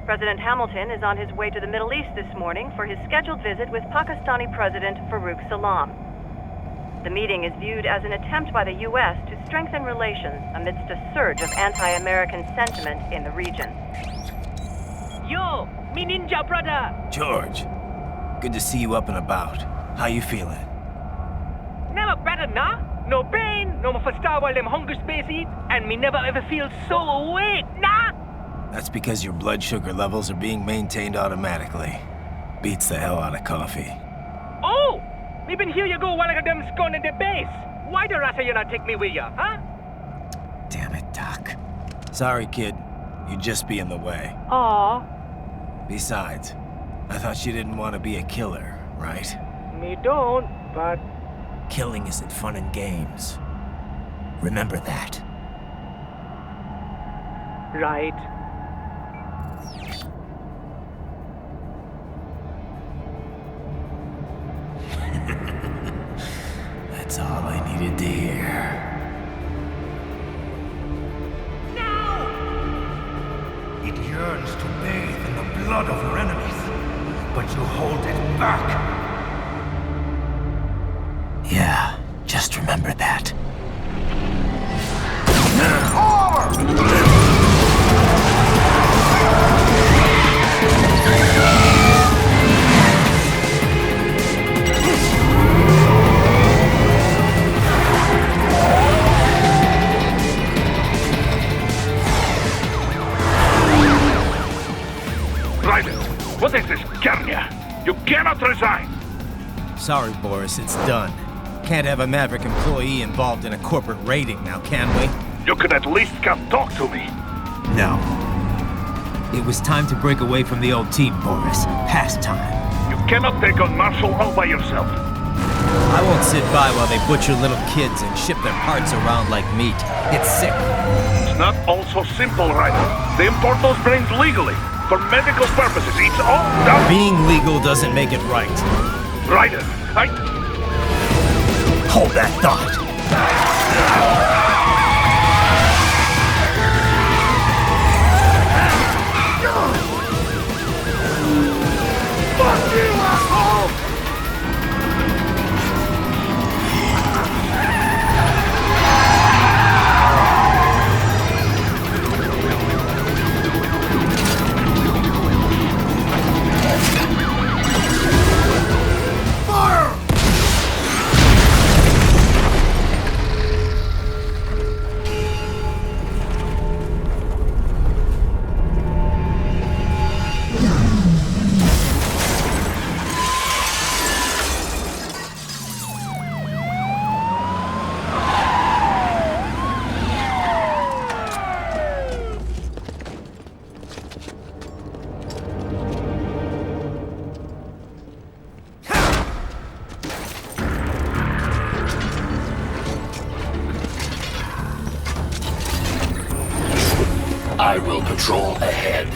President Hamilton is on his way to the Middle East this morning for his scheduled visit with Pakistani President Farooq Salam. The meeting is viewed as an attempt by the U.S. to strengthen relations amidst a surge of anti-American sentiment in the region. Yo, me ninja brother! George, good to see you up and about. How you feeling? Never better, nah? No pain, no more for star while them hunger space eat, and me never ever feel so awake, nah? That's because your blood sugar levels are being maintained automatically. Beats the hell out of coffee. Oh! Me been here you go while I got them scone in the base. Why the rasta you not take me with ya, huh? Damn it, Doc. Sorry, kid. You'd just be in the way. Aw. Besides, I thought you didn't want to be a killer, right? Me don't, but... Killing isn't fun and games. Remember that. Right. That's all I needed to hear. It yearns to bathe in the blood of your enemies, but you hold it back. Yeah, just remember that. Right. You cannot resign! Sorry, Boris, it's done. Can't have a Maverick employee involved in a corporate raiding now, can we? You could at least come talk to me. No. It was time to break away from the old team, Boris. Past time. You cannot take on Marshall all by yourself. I won't sit by while they butcher little kids and ship their parts around like meat. It's sick. It's not all so simple, Ryder. They import those brains legally. For medical purposes. It's all done. Being legal doesn't make it right. Ryder, Hold that thought. Fuck you, asshole! I will patrol ahead.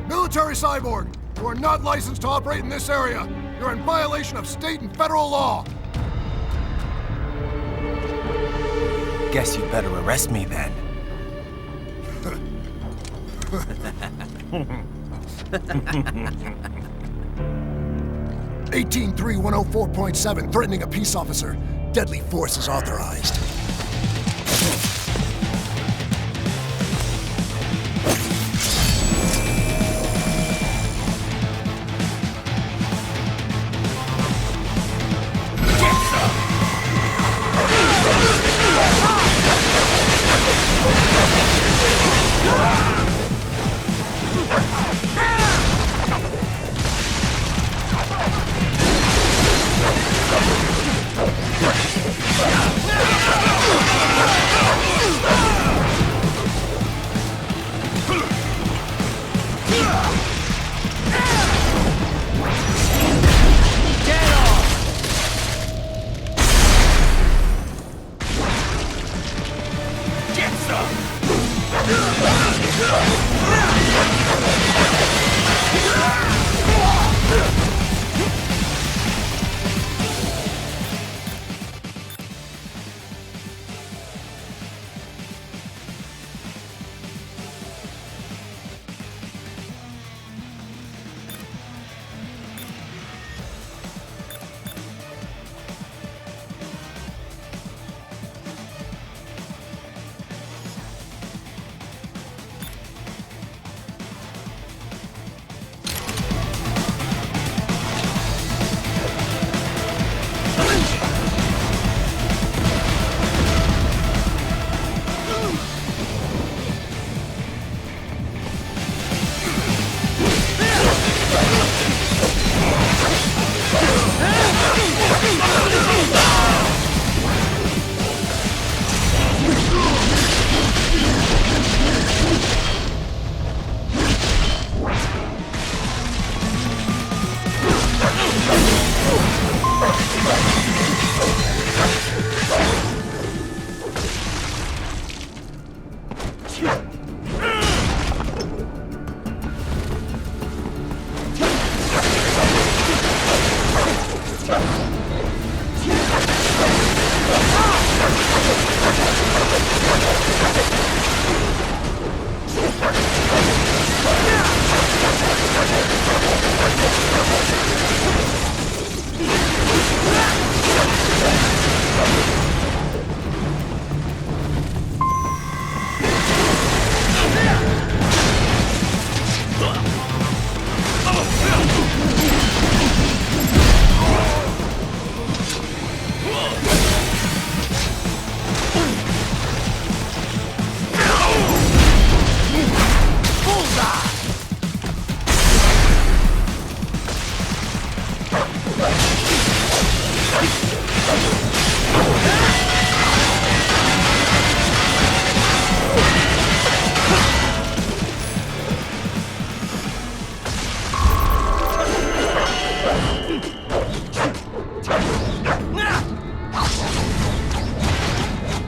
Military cyborg, you are not licensed to operate in this area. You're in violation of state and federal law. Guess you better arrest me then. 183-104.7, threatening a peace officer. Deadly force is authorized.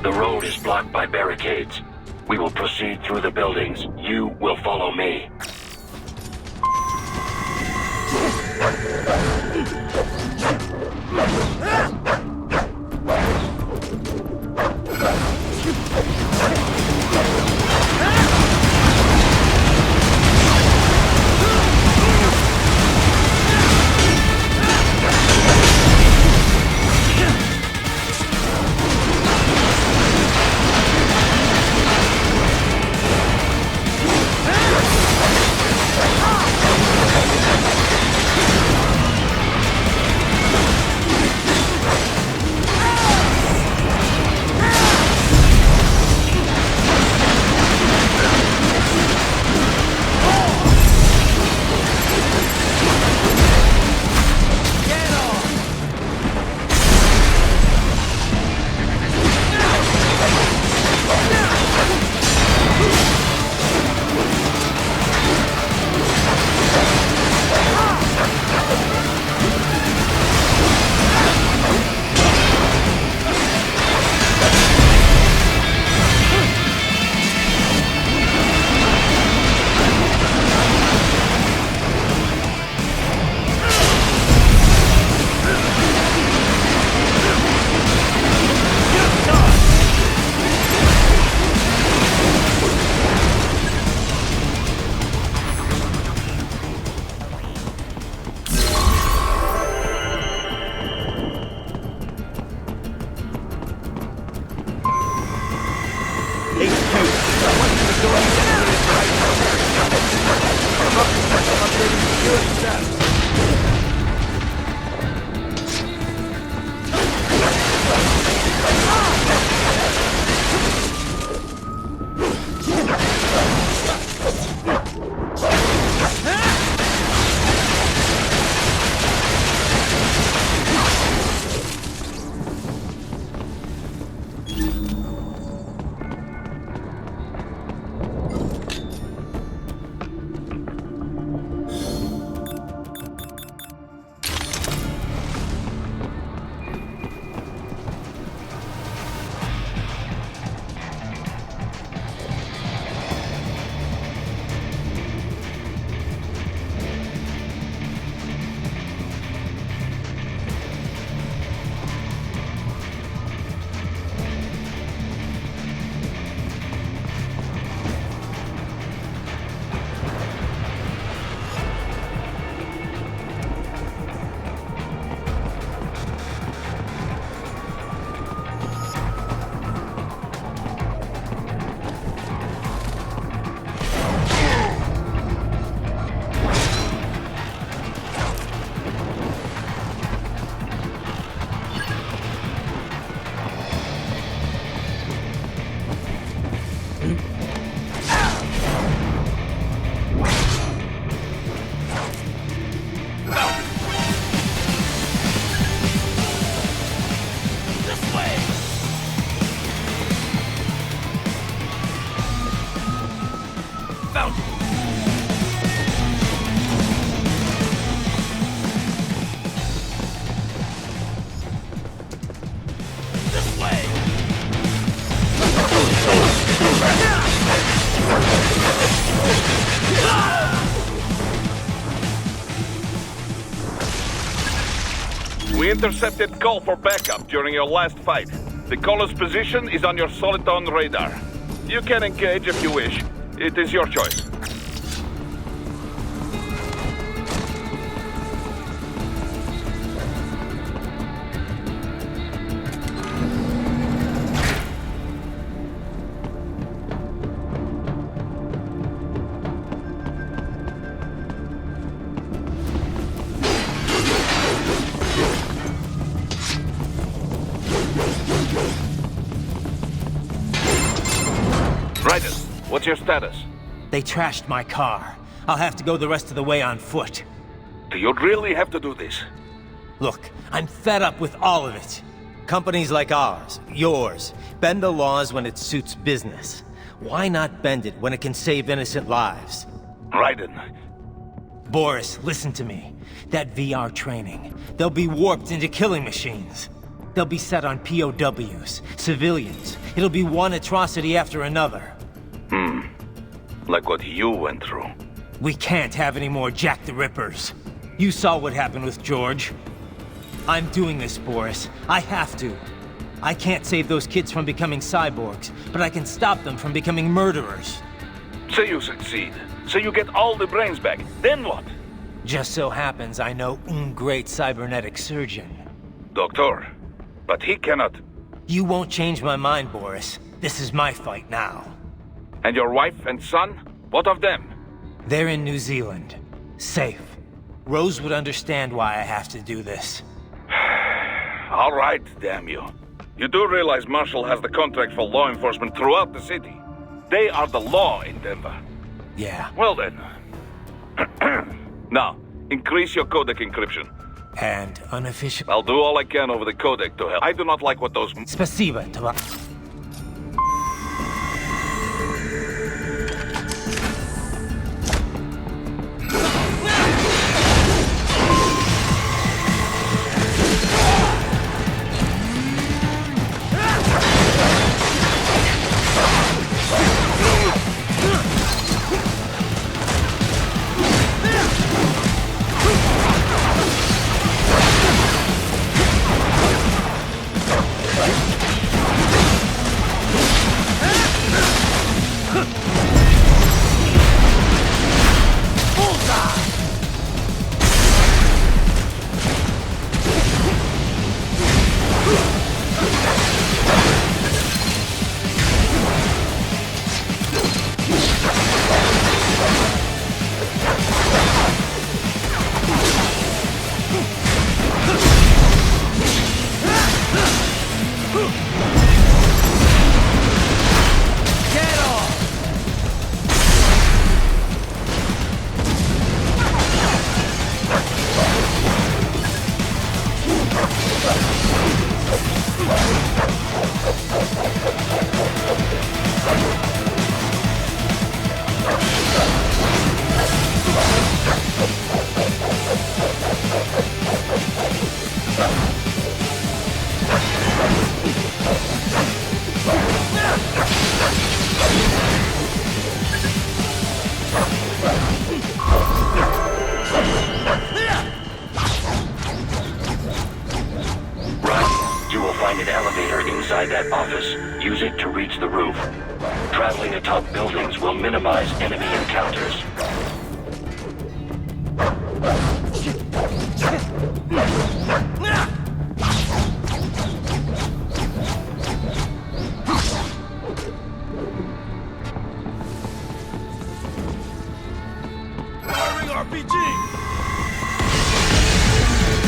The road is blocked by barricades. We will proceed through the buildings. You will follow me. We intercepted call for backup during your last fight. The caller's position is on your Soliton radar. You can engage if you wish. It is your choice. Raiden, what's your status? They trashed my car. I'll have to go the rest of the way on foot. Do you really have to do this? Look, I'm fed up with all of it. Companies like ours, yours, bend the laws when it suits business. Why not bend it when it can save innocent lives? Raiden. Boris, listen to me. That VR training, they'll be warped into killing machines. They'll be set on POWs, civilians. It'll be one atrocity after another. Like what you went through. We can't have any more Jack the Rippers. You saw what happened with George. I'm doing this, Boris. I have to. I can't save those kids from becoming cyborgs, but I can stop them from becoming murderers. Say you succeed. Say you get all the brains back. Then what? Just so happens I know un great cybernetic surgeon. Doctor. But he cannot... You won't change my mind, Boris. This is my fight now. And your wife and son? What of them? They're in New Zealand. Safe. Rose would understand why I have to do this. All right, damn you. You do realize Marshall has the contract for law enforcement throughout the city. They are the law in Denver. Yeah. Well then. Now, increase your codec encryption. And unofficial... I'll do all I can over the codec to help. I do not like what those... Спасибо, товарищ. That office. Use it to reach the roof. Traveling atop buildings will minimize enemy encounters. Firing RPG!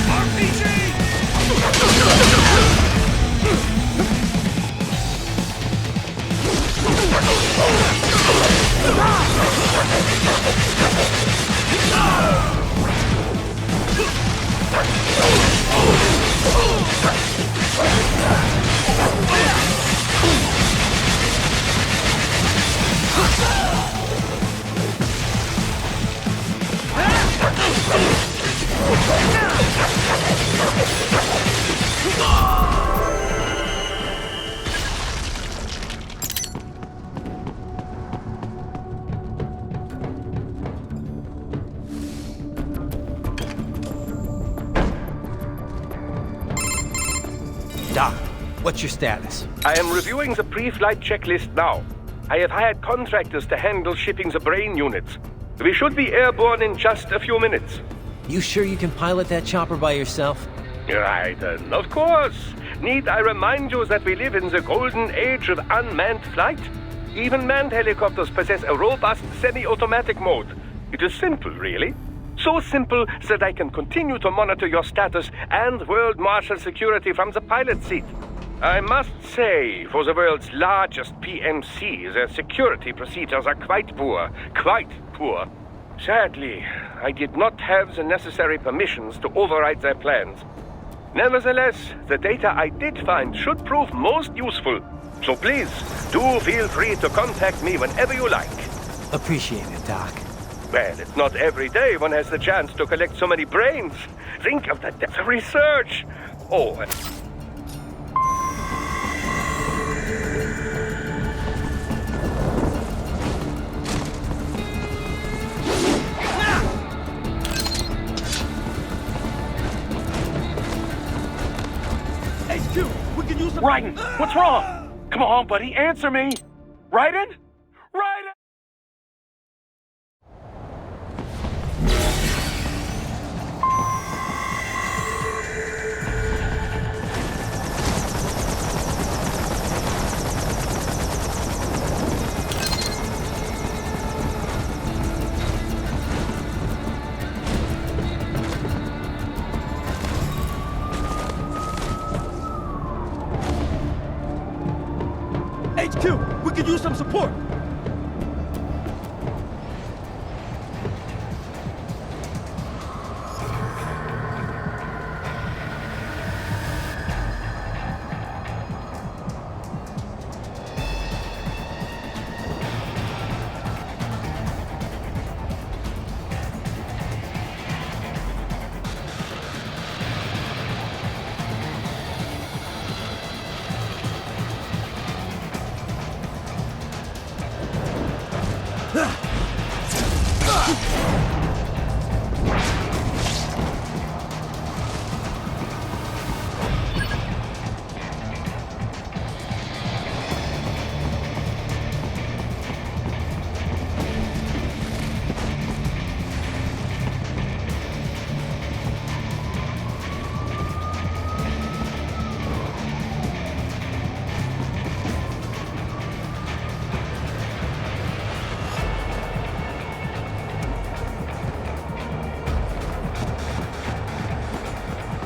RPG! Doc, what's your status? I am reviewing the pre-flight checklist now. I have hired contractors to handle shipping the brain units. We should be airborne in just a few minutes. You sure you can pilot that chopper by yourself? Right, of course. Need I remind you that we live in the golden age of unmanned flight? Even manned helicopters possess a robust semi-automatic mode. It is simple, really. So simple that I can continue to monitor your status and world marshal security from the pilot seat. I must say, for the world's largest PMC, their security procedures are quite poor. Quite poor. Sadly, I did not have the necessary permissions to override their plans. Nevertheless, the data I did find should prove most useful. So please, do feel free to contact me whenever you like. Appreciate it, Doc. Well, it's not every day one has the chance to collect so many brains. Think of the depth of research. Oh, Raiden, what's wrong? Come on, buddy, answer me. Raiden? Raiden! HQ, we could use some support.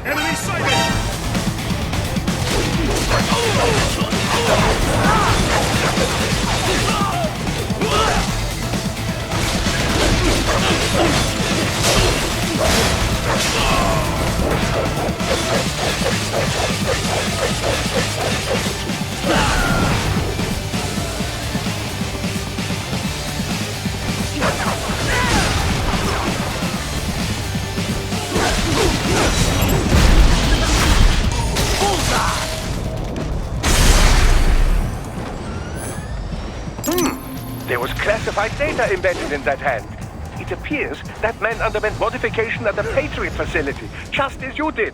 Enemy sighted! There was classified data embedded in that hand. It appears that man underwent modification at the Patriot facility, just as you did.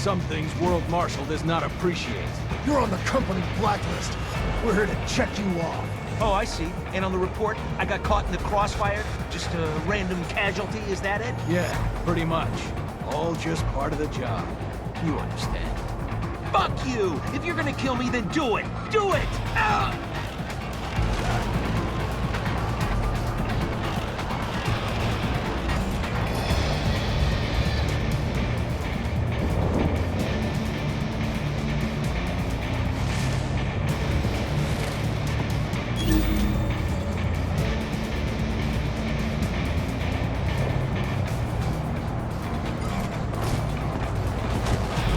some things World Marshal does not appreciate. You're on the company blacklist. We're here to check you off. Oh, I see. And on the report, I got caught in the crossfire? Just a random casualty, is that it? Yeah, pretty much. All just part of the job. You understand. Fuck you! If you're gonna kill me, then do it! Do it! Ah!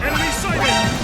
Enemy sighted!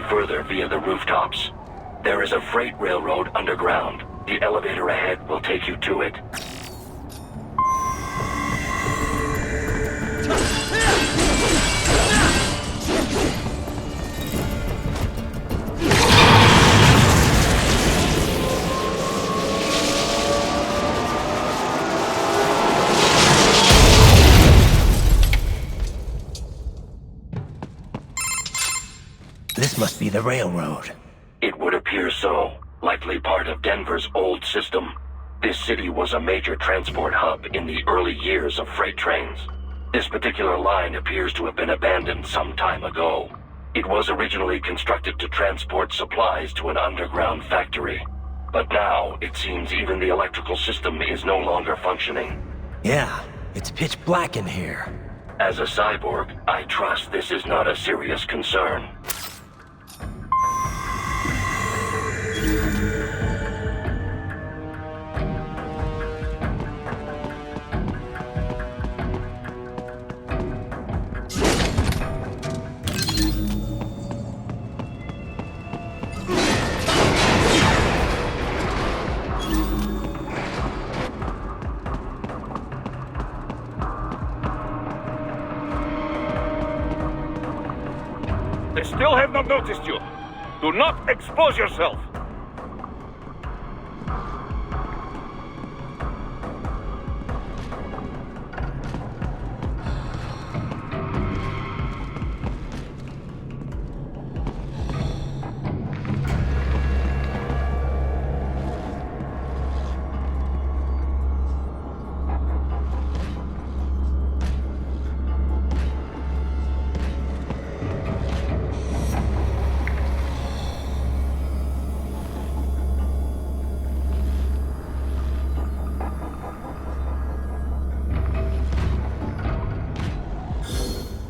further via the rooftops. There is a freight railroad underground. The elevator ahead will take you to it. This must be the railroad. It would appear so. Likely part of Denver's old system. This city was a major transport hub in the early years of freight trains. This particular line appears to have been abandoned some time ago. It was originally constructed to transport supplies to an underground factory. But now, it seems even the electrical system is no longer functioning. Yeah, it's pitch black in here. As a cyborg, I trust this is not a serious concern. They still have not noticed you. Do not expose yourself.